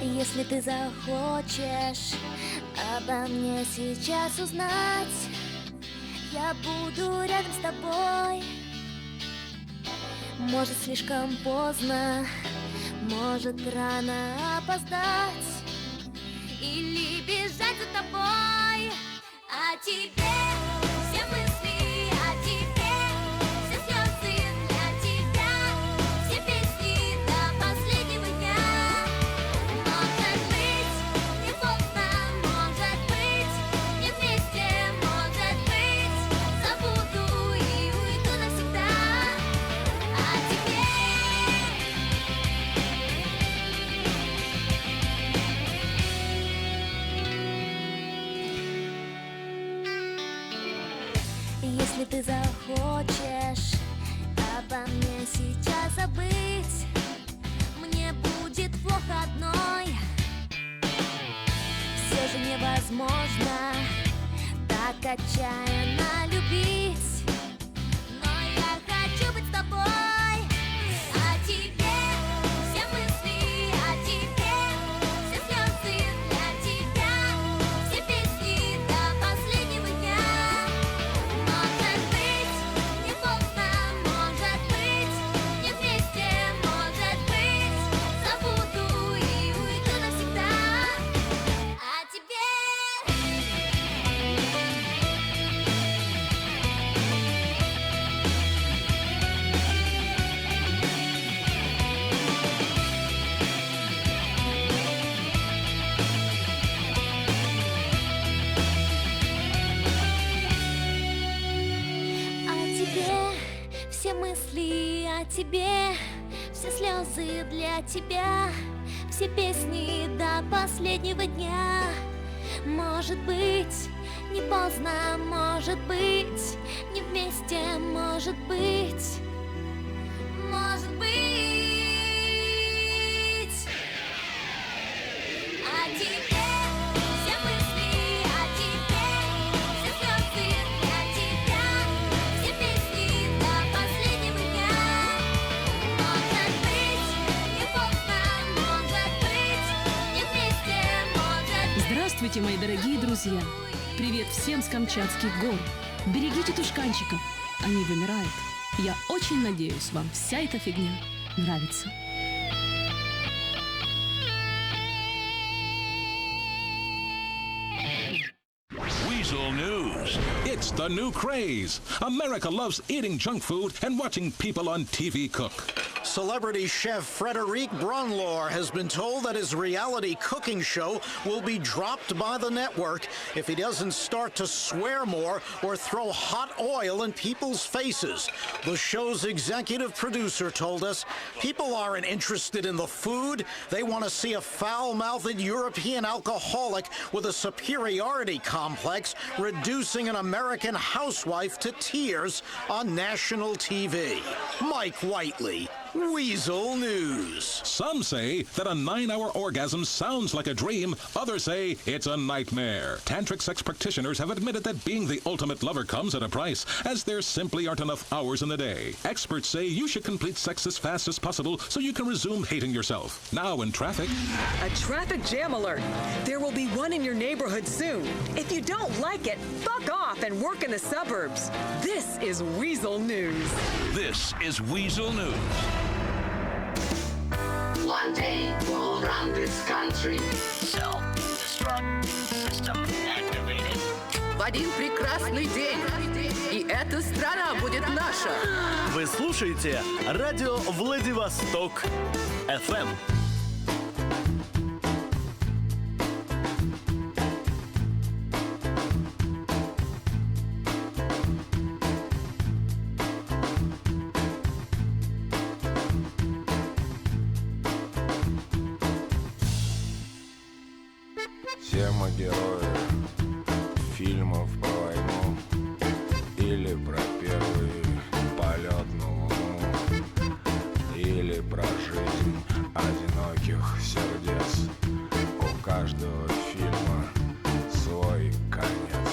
Если ты захочешь обо мне сейчас узнать, я буду рядом с тобой. Может, слишком поздно, может, рано опоздать или бежать за тобой. А тебе все мысли, а тебе все слезы для тебя, все песни до последнего дня. Может быть, не поздно, может быть, не вместе, может быть, забуду и уйду навсегда. А тебе если ты захочешь обо мне сейчас забыть, мне будет плохо одной. Все же невозможно так отчаянно любить, но я хочу быть с тобой. А тебе все мысли, а тебе все слезы для тебя, все песни до последнего дня. Может быть, не поздно, может быть, не вместе, может быть, забуду и уйду навсегда. А тебе все мысли, о тебе все слезы для тебя, все песни до последнего дня. Может быть, не поздно, может быть, не вместе, может быть, может быть. А тебе все мысли, о тебе все слезы для тебя, все песни до последнего дня. Может быть, не поздно, может быть, не вместе, может быть.
Здравствуйте, мои дорогие друзья! Привет всем с Камчатских гор! Берегите тушканчиков, они вымирают. Я очень надеюсь, вам вся эта фигня нравится.
Weasel News. It's the new craze. America loves eating junk food and watching people on TV cook.
Celebrity chef Frederic Brunlor has been told that his reality cooking show will be dropped by the network if he doesn't start to swear more or throw hot oil in people's faces. The show's executive producer told us people aren't interested in the food. They want to see a foul-mouthed European alcoholic with a superiority complex reducing an American housewife to tears on national TV. Mike Whiteley, Weasel News.
Some say that a 9-hour orgasm sounds like a dream. Others say it's a nightmare. Tantric sex practitioners have admitted that being the ultimate lover comes at a price, as there simply aren't enough hours in the day. Experts say you should complete sex as fast as possible so you can resume hating yourself. Now in traffic.
A traffic jam alert. There will be one in your neighborhood soon. If you don't like it, fuck off and work in the suburbs. This is Weasel News.
This is Weasel News.
One day we'll run this country. Self-destruct system activated.
В один прекрасный день. И эта страна будет наша.
Вы слушаете радио Владивосток FM.
Все мы герои фильмов про войну или про первый полет на Луну, или про жизнь одиноких сердец. У каждого фильма свой конец.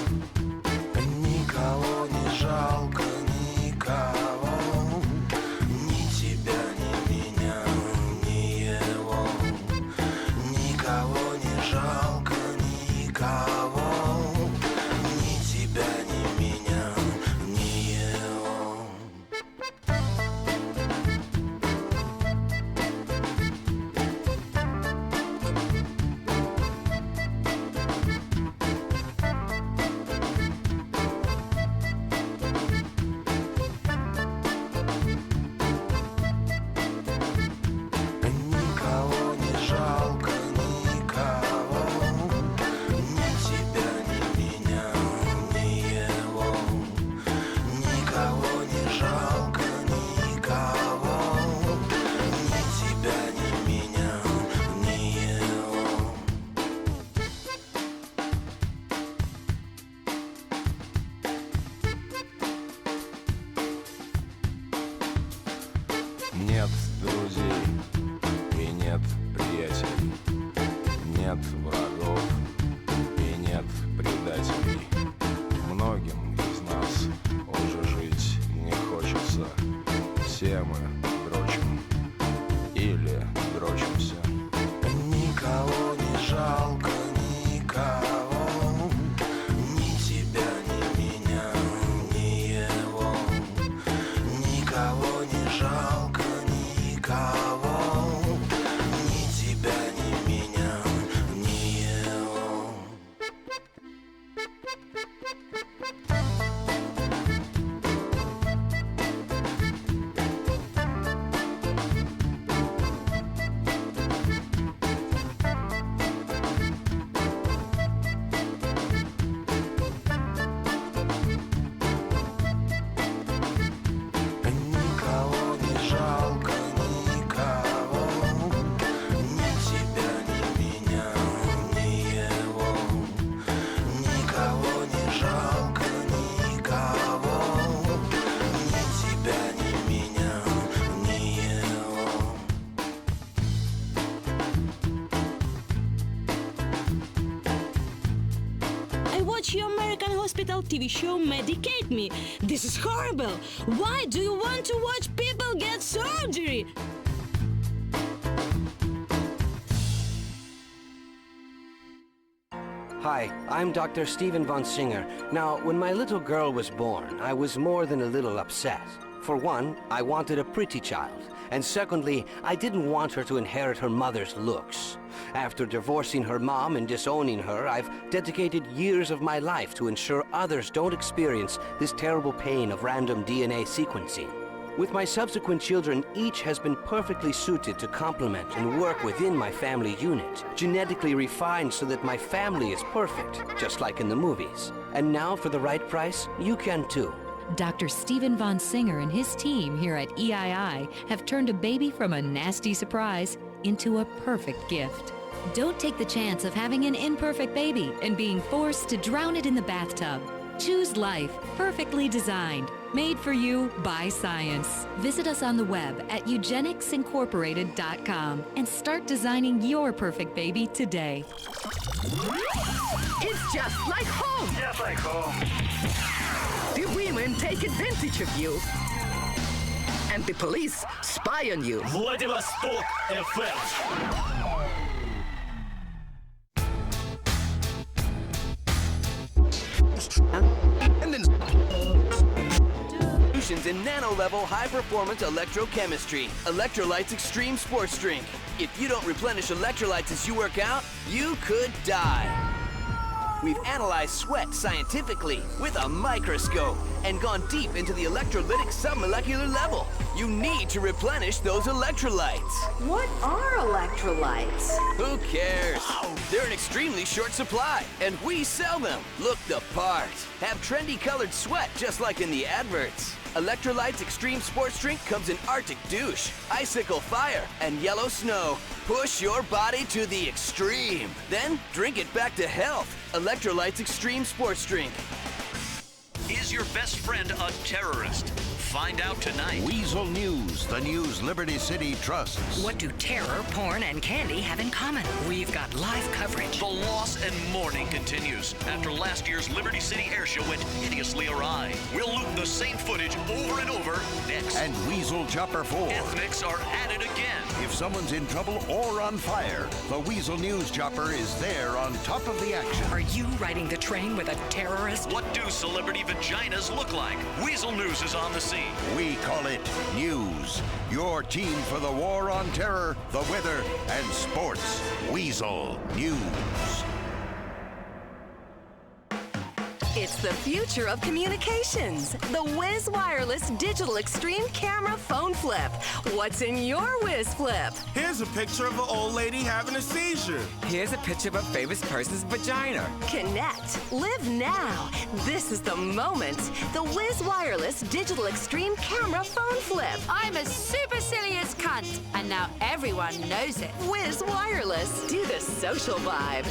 Никого не жалко, никого, ни тебя, ни меня, ни его. Никого не жалко, никого, ни тебя, ни меня, ни его. приятелей, нет врагов и нет предателей. Многим из нас уже жить не хочется. Все мы дрочим или дрочимся. Никого не жалко, никого, ни тебя, ни меня, ни его. Никого не жалко, никого, ни тебя, ни меня, ни его. Никого не жалко, никого, ни тебя, ни меня, ни его. Никого не жалко, никого, ни тебя, ни меня, ни его.
I watch your American Hospital TV show Medicate Me. This is horrible. Why do you want to watch people get surgery?
Hi, I'm Dr. Stephen von Singer. Now, when my little girl was born, I was more than a little upset. For one, I wanted a pretty child. And secondly, I didn't want her to inherit her mother's looks. After divorcing her mom and disowning her, I've dedicated years of my life to ensure others don't experience this terrible pain of random DNA sequencing. With my subsequent children, each has been perfectly suited to complement and work within my family unit, genetically refined so that my family is perfect, just like in the movies. And now, for the right price, you can too.
Dr. Stephen von Singer and his team here at EII have turned a baby from a nasty surprise into a perfect gift. Don't take the chance of having an imperfect baby and being forced to drown it in the bathtub. Choose life, perfectly designed, made for you by science. Visit us on the web at eugenicsincorporated.com and start designing your perfect baby today.
It's just like home.
Just like home.
The women take advantage of you. And the police spy on you.
Владивосток FM.
And then solutions in nano-level high-performance electrochemistry. Electrolytes Extreme Sports Drink. If you don't replenish electrolytes as you work out, you could die. We've analyzed sweat scientifically with a microscope and gone deep into the electrolytic submolecular level. You need to replenish those electrolytes.
What are electrolytes?
Who cares? They're in extremely short supply, and we sell them. Look the part. Have trendy colored sweat just like in the adverts. Electrolytes Extreme Sports Drink comes in Arctic Douche, Icicle Fire, and Yellow Snow. Push your body to the extreme. Then drink it back to health. Electrolytes Extreme Sports Drink.
Is your best friend a terrorist? Find out tonight.
Weasel News, the news Liberty City trusts.
What do terror, porn, and candy have in common? We've got live coverage.
The loss and mourning continues after last year's Liberty City Air Show went hideously awry. We'll loop the same footage over and over next.
And Weasel Chopper 4.
Ethnics are at it again.
If someone's in trouble or on fire, the Weasel News Chopper is there on top of the action.
Are you riding the train with a terrorist?
What do celebrity vaginas look like? Weasel News is on the scene.
We call it News. Your team for the war on terror, the weather, and sports. Weasel News.
It's the future of communications. The Wiz Wireless Digital Extreme Camera Phone Flip. What's in your Wiz Flip?
Here's a picture of an old lady having a seizure.
Here's a picture of a famous person's vagina.
Connect. Live now. This is the moment. The Wiz Wireless Digital Extreme Camera Phone Flip.
I'm a supercilious cunt, and now everyone knows it.
Wiz Wireless. Do the social vibe.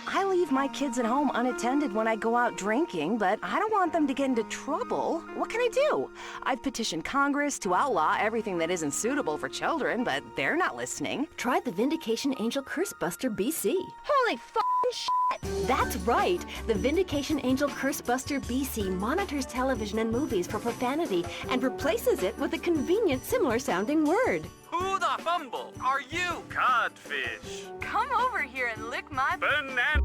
I leave my kids at home unattended when I go out drinking, but I don't want them to get into trouble. What can I do? I've petitioned Congress to outlaw everything that isn't suitable for children, but they're not listening.
Try the Vindication Angel Curse Buster BC.
Holy f***ing shit!
That's right! The Vindication Angel Curse Buster BC monitors television and movies for profanity and replaces it with a convenient, similar-sounding word.
Who the fumble are you, codfish?
Come over here and lick my
Banana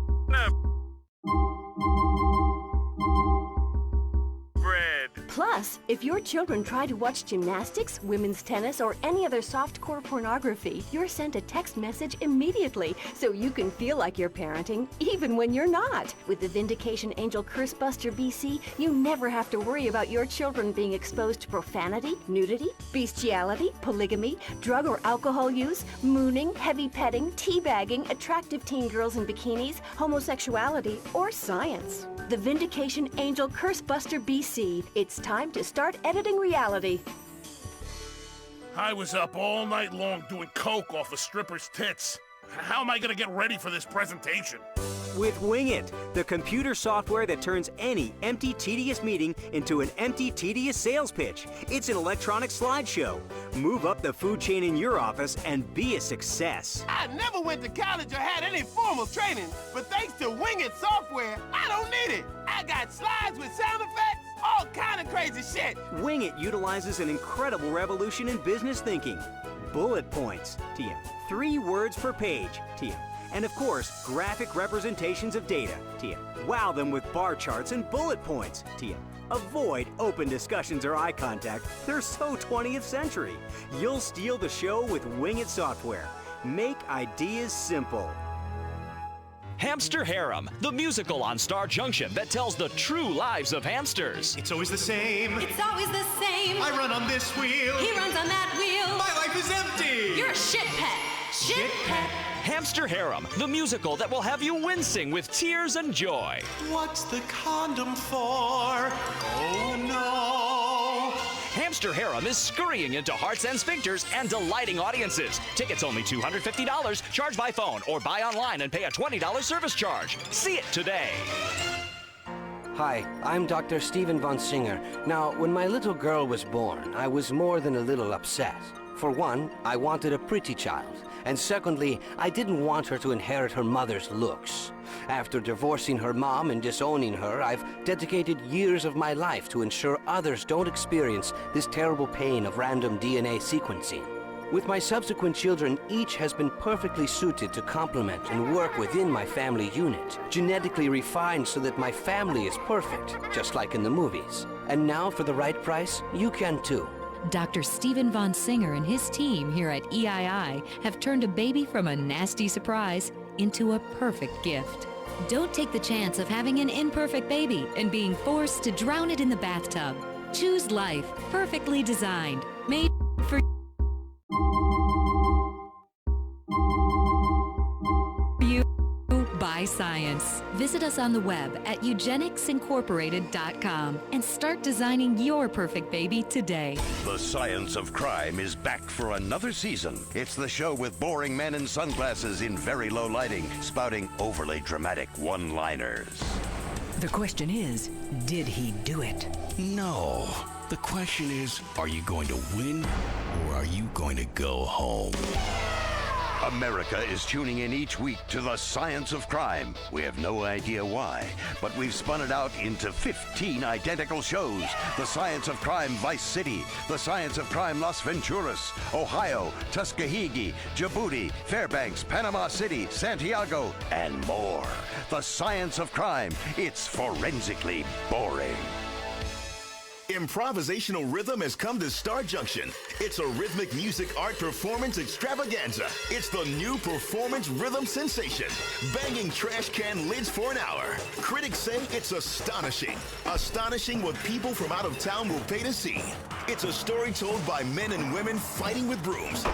bread.
Plus, if your children try to watch gymnastics, women's tennis, or any other softcore pornography, you're sent a text message immediately so you can feel like you're parenting, even when you're not. With the Vindication Angel Curse Buster BC, you never have to worry about your children being exposed to profanity, nudity, bestiality, polygamy, drug or alcohol use, mooning, heavy petting, teabagging, attractive teen girls in bikinis, homosexuality, or science. The Vindication Angel Curse Buster BC. It's time to start editing reality.
I was up all night long doing coke off a stripper's tits. How am I gonna get ready for this presentation?
With Wing It, the computer software that turns any empty, tedious meeting into an empty, tedious sales pitch. It's an electronic slideshow. Move up the food chain in your office and be a success.
I never went to college or had any formal training, but thanks to Wing It software, I don't need it. I got slides with sound effects, all kind of crazy shit.
Wing It utilizes an incredible revolution in business thinking. Bullet points, TM. 3 words per page, TM. And of course, graphic representations of data, TM. Wow them with bar charts and bullet points, TM. Avoid open discussions or eye contact. They're so 20th century. You'll steal the show with Wing It software. Make ideas simple.
Hamster Harem, the musical on Star Junction that tells the true lives of hamsters.
It's always the same.
It's always the same.
I run on this wheel.
He runs on that wheel.
My life is empty.
You're a shit pet. Shit pet.
Hamster Harem, the musical that will have you wincing with tears and joy.
What's the condom for? Oh no.
Hamster Harem is scurrying into hearts and sphincters and delighting audiences. Tickets only $250, charge by phone or buy online and pay a $20 service charge. See it today.
Hi, I'm Dr. Steven von Singer. Now, when my little girl was born, I was more than a little upset. For one, I wanted a pretty child. And secondly, I didn't want her to inherit her mother's looks. After divorcing her mom and disowning her, I've dedicated years of my life to ensure others don't experience this terrible pain of random DNA sequencing. With my subsequent children, each has been perfectly suited to complement and work within my family unit, genetically refined so that my family is perfect, just like in the movies. And now, for the right price, you can too.
Dr. Steven von Singer and his team here at EII have turned a baby from a nasty surprise into a perfect gift. Don't take the chance of having an imperfect baby and being forced to drown it in the bathtub. Choose life, perfectly designed, made for you by science. Visit us on the web at eugenicsincorporated.com and start designing your perfect baby today.
The Science of Crime is back for another season. It's the show with boring men in sunglasses in very low lighting, spouting overly dramatic one-liners.
The question is, did he do it?
No. The question is, are you going to win or are you going to go home?
America is tuning in each week to The Science of Crime. We have no idea why, but we've spun it out into 15 identical shows. The Science of Crime Vice City, The Science of Crime Las Venturas, Ohio, Tuskegee, Djibouti, Fairbanks, Panama City, Santiago, and more. The Science of Crime. It's forensically boring.
Improvisational rhythm has come to Star Junction. It's a rhythmic music art performance extravaganza. It's the new performance rhythm sensation. Banging trash can lids for an hour. Critics say it's astonishing. Astonishing what people from out of town will pay to see. It's a story told by men and women fighting with brooms,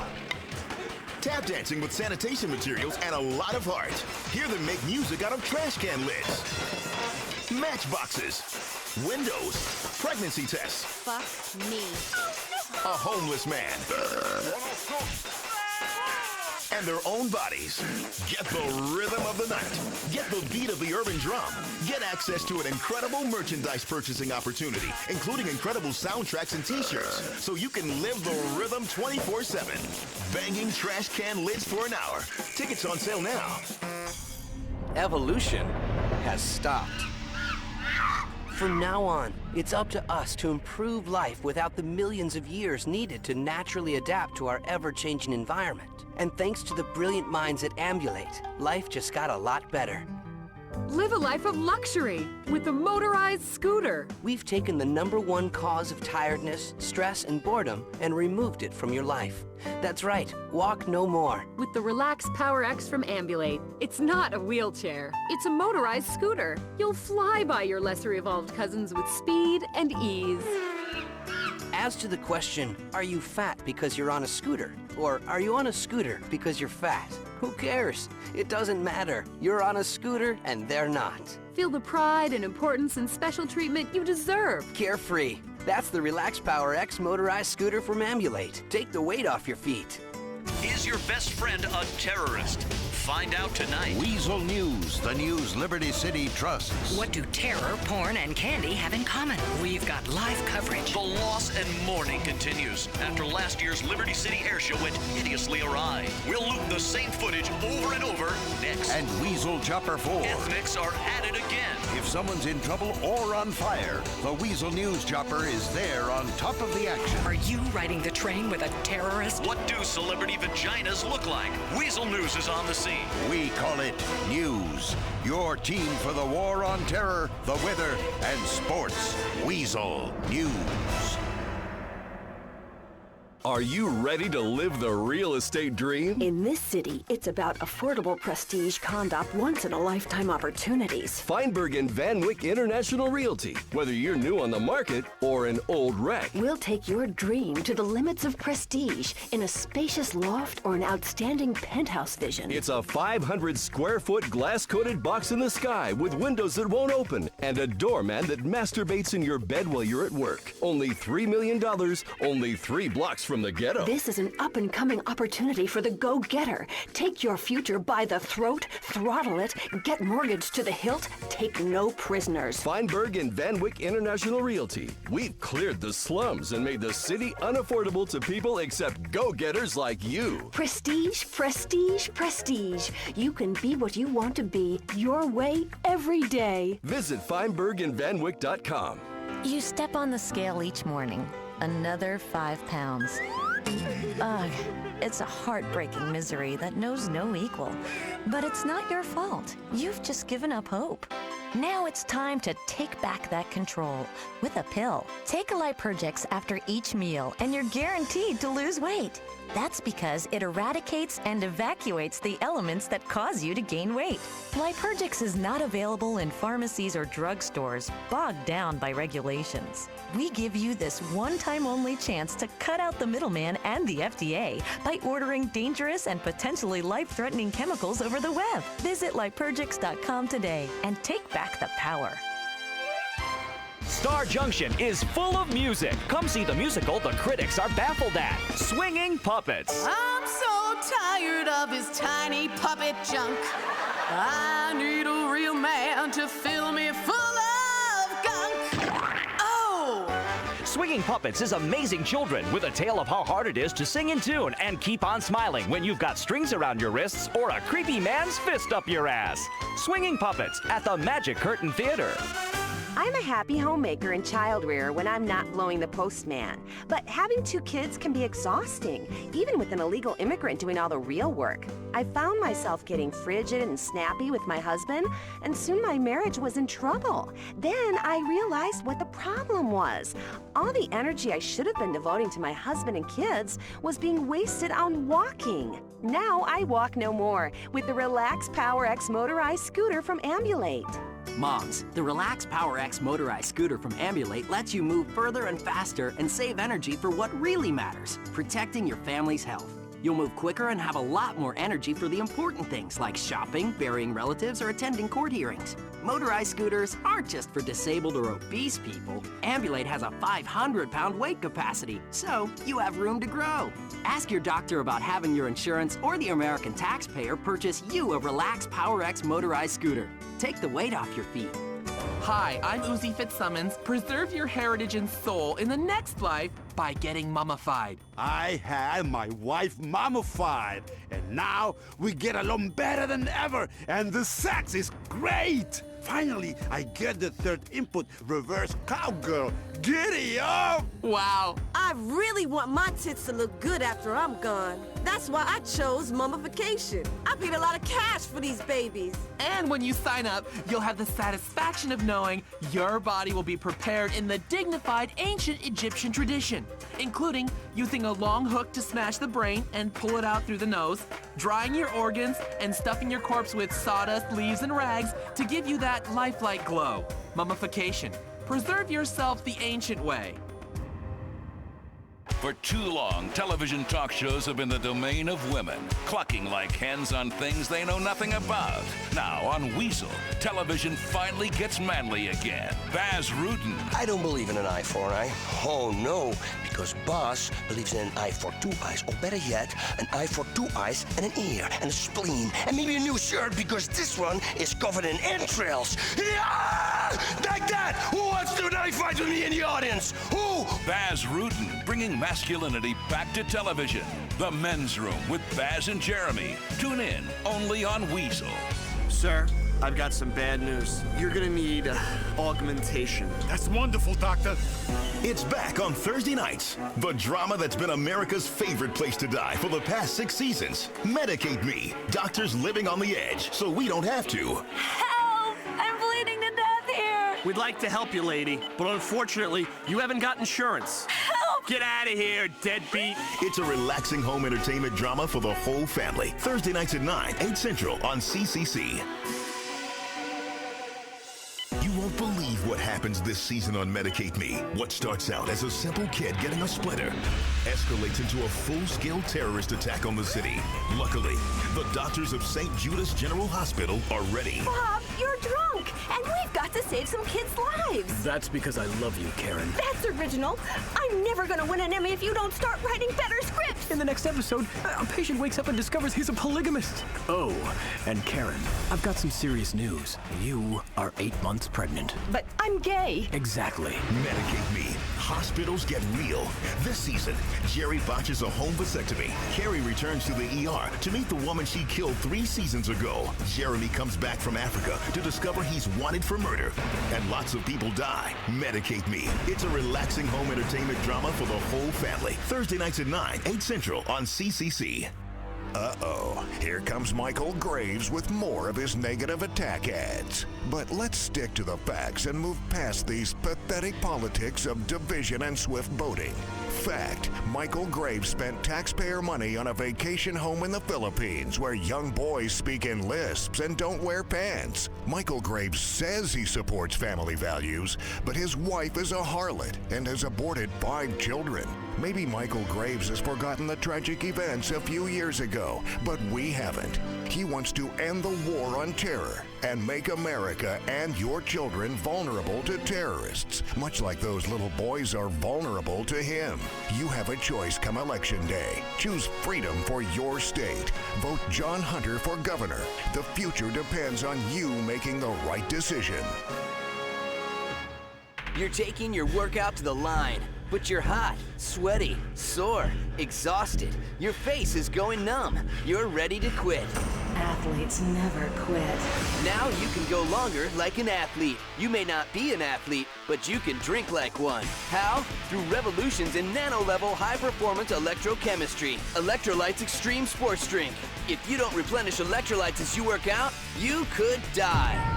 tap dancing with sanitation materials, and a lot of heart. Hear them make music out of trash can lids, matchboxes, windows, pregnancy tests.
Fuck me.
A homeless man. and their own bodies. Get the rhythm of the night. Get the beat of the urban drum. Get access to an incredible merchandise purchasing opportunity, including incredible soundtracks and t-shirts, so you can live the rhythm 24/7. Banging trash can lids for an hour. Tickets on sale now.
Evolution has stopped. From now on, it's up to us to improve life without the millions of years needed to naturally adapt to our ever-changing environment. And thanks to the brilliant minds at Ambulate, life just got a lot better.
Live a life of luxury with the motorized scooter.
We've taken the #1 cause of tiredness, stress, and boredom and removed it from your life. That's right, walk no more.
With the Relax Power X from Ambulate, it's not a wheelchair. It's a motorized scooter. You'll fly by your lesser evolved cousins with speed and ease.
As to the question, are you fat because you're on a scooter? Or are you on a scooter because you're fat? Who cares? It doesn't matter. You're on a scooter and they're not.
Feel the pride and importance and special treatment you deserve.
Carefree. That's the Relax Power X motorized scooter from Ambulate. Take the weight off your feet.
Is your best friend a terrorist? Find out tonight.
Weasel News, the news Liberty City trusts.
What do terror, porn, and candy have in common? We've got live coverage.
The loss and mourning continues after last year's Liberty City Air Show went hideously awry. We'll loop the same footage over and over next.
And Weasel Chopper 4.
Ethnics are at it again.
If someone's in trouble or on fire, the Weasel News Chopper is there on top of the action.
Are you riding the train with a terrorist?
What do celebrity vaginas look like? Weasel News is on the scene.
We call it News. Your team for the war on terror, the weather, and sports. Weasel News.
Are you ready to live the real estate dream?
In this city, it's about affordable prestige condo once-in-a-lifetime opportunities.
Feinberg and Van Wyck International Realty. Whether you're new on the market or an old wreck.
We'll take your dream to the limits of prestige in a spacious loft or an outstanding penthouse vision.
It's a 500-square-foot glass-coated box in the sky with windows that won't open and a doorman that masturbates in your bed while you're at work. Only $3 million, only 3 blocks from the ghetto.
This is an up-and-coming opportunity for the go-getter. Take your future by the throat, throttle it, get mortgaged to the hilt, take no prisoners.
Feinberg and Van Wyck International Realty. We've cleared the slums and made the city unaffordable to people except go-getters like you.
Prestige, prestige, prestige. You can be what you want to be, your way, every day.
Visit FeinbergandVanWyck.com.
You step on the scale each morning. Another 5 pounds. Ugh, it's a heartbreaking misery that knows no equal. But it's not your fault. You've just given up hope. Now it's time to take back that control with a pill. Take a Lipergix after each meal and you're guaranteed to lose weight. That's because it eradicates and evacuates the elements that cause you to gain weight. Lipergix is not available in pharmacies or drugstores, bogged down by regulations. We give you this one-time only chance to cut out the middleman and the FDA by ordering dangerous and potentially life-threatening chemicals over the web. Visit Lipergix.com today and take back the power.
Star Junction is full of music. Come see the musical the critics are baffled at. Swinging Puppets.
I'm so tired of his tiny puppet junk. I need a real man to fill me full of gunk. Oh!
Swinging Puppets is amazing children with a tale of how hard it is to sing in tune and keep on smiling when you've got strings around your wrists or a creepy man's fist up your ass. Swinging Puppets at the Magic Curtain Theater.
I'm a happy homemaker and child rearer when I'm not blowing the postman. But having 2 kids can be exhausting, even with an illegal immigrant doing all the real work. I found myself getting frigid and snappy with my husband, and soon my marriage was in trouble. Then I realized what the problem was. All the energy I should have been devoting to my husband and kids was being wasted on walking. Now I walk no more with the Relax Power X motorized scooter from Ambulate.
Moms, the Relax Power X motorized scooter from Ambulate lets you move further and faster and save energy for what really matters, protecting your family's health. You'll move quicker and have a lot more energy for the important things like shopping, burying relatives, or attending court hearings. Motorized scooters aren't just for disabled or obese people. Ambulate has a 500-pound weight capacity, so you have room to grow. Ask your doctor about having your insurance or the American taxpayer purchase you a Relax Power X motorized scooter. Take the weight off your feet.
Hi, I'm Uzi Fitzsimmons. Preserve your heritage and soul in the next life by getting mummified.
I had my wife mummified, and now we get along better than ever, and the sex is great! Finally, I get the third input, reverse cowgirl. Giddy up!
Wow.
I really want my tits to look good after I'm gone. That's why I chose mummification. I paid a lot of cash for these babies.
And when you sign up, you'll have the satisfaction of knowing your body will be prepared in the dignified ancient Egyptian tradition, including using a long hook to smash the brain and pull it out through the nose, drying your organs, and stuffing your corpse with sawdust, leaves, and rags to give you that lifelike glow. Mummification. Preserve yourself the ancient way.
For too long, television talk shows have been the domain of women, clucking like hens on things they know nothing about. Now, on Weasel, television finally gets manly again. Baz Rutten.
I don't believe in an eye for an eye. Oh, no, because Boss believes in an eye for two eyes, or better yet, an eye for two eyes and an ear and a spleen, and maybe a new shirt because this one is covered in entrails. Yeah! Like that! Who wants to knife fight with me in the audience? Who?
Baz Rutten, bringing masculinity back to television. The Men's Room with Baz and Jeremy. Tune in only on Weasel.
Sir, I've got some bad news. You're gonna need augmentation.
That's wonderful, Doctor. It's back on Thursday nights. The drama that's been America's favorite place to die for the past 6 seasons. Medicate Me. Doctors living on the edge so we don't have to.
Help! I'm bleeding to death here!
We'd like to help you, lady, but unfortunately, you haven't got insurance.
Help!
Get out of here, deadbeat!
It's a relaxing home entertainment drama for the whole family. Thursday nights at 9, 8 Central on CCC. You won't believe what happens this season on Medicate Me. What starts out as a simple kid getting a splinter escalates into a full-scale terrorist attack on the city. Luckily, the doctors of St. Judas General Hospital are ready.
Bob, you're drunk, and we've got to save some kids' lives.
That's because I love you, Karen.
That's original. I'm never going to win an Emmy if you don't start writing better scripts.
In the next episode, a patient wakes up and discovers he's a polygamist. Oh, and Karen, I've got some serious news. You are 8 months pregnant.
But I'm gay.
Exactly.
Medicate Me. Hospitals get real. This season, Jerry botches a home vasectomy. Carrie returns to the ER to meet the woman she killed 3 seasons ago. Jeremy comes back from Africa to discover he's wanted for murder. And lots of people die. Medicate Me. It's a relaxing home entertainment drama for the whole family. Thursday nights at 9, 8 Central on CCC.
Uh-oh, here comes Michael Graves with more of his negative attack ads. But let's stick to the facts and move past these pathetic politics of division and swift boating. Fact, Michael Graves spent taxpayer money on a vacation home in the Philippines where young boys speak in lisps and don't wear pants. Michael Graves says he supports family values, but his wife is a harlot and has aborted 5 children. Maybe Michael Graves has forgotten the tragic events a few years ago, but we haven't. He wants to end the war on terror and make America and your children vulnerable to terrorists, much like those little boys are vulnerable to him. You have a choice come Election Day. Choose freedom for your state. Vote John Hunter for governor. The future depends on you making the right decision.
You're taking your workout to the line, but you're hot, sweaty, sore, exhausted. Your face is going numb. You're ready to quit.
Athletes never quit.
Now you can go longer like an athlete. You may not be an athlete, but you can drink like one. How? Through revolutions in nano-level high-performance electrochemistry. Electrolytes Extreme Sports Drink. If you don't replenish electrolytes as you work out, you could die.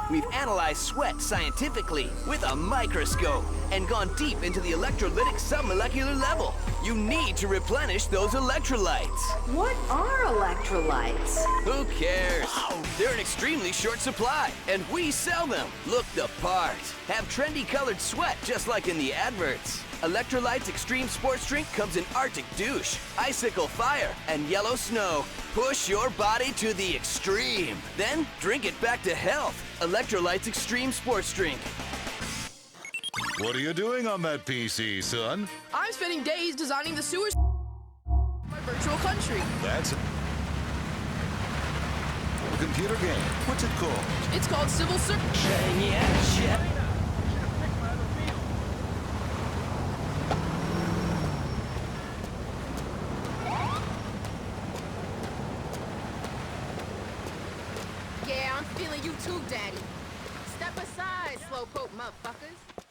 We've analyzed sweat scientifically with a microscope and gone deep into the electrolytic submolecular level. You need to replenish those electrolytes.
What are electrolytes?
Who cares? They're in extremely short supply, and we sell them. Look the part. Have trendy colored sweat, just like in the adverts. Electrolytes Extreme Sports Drink comes in Arctic Douche, Icicle Fire, and Yellow Snow. Push your body to the extreme. Then drink it back to health. Electrolytes Extreme Sports Drink.
What are you doing on that PC, son?
I'm spending days designing the sewers my virtual country.
That's a computer game. What's it called?
It's called Civil Service.
Yeah, I'm feeling you too, Daddy. Step aside, slowpoke motherfuckers.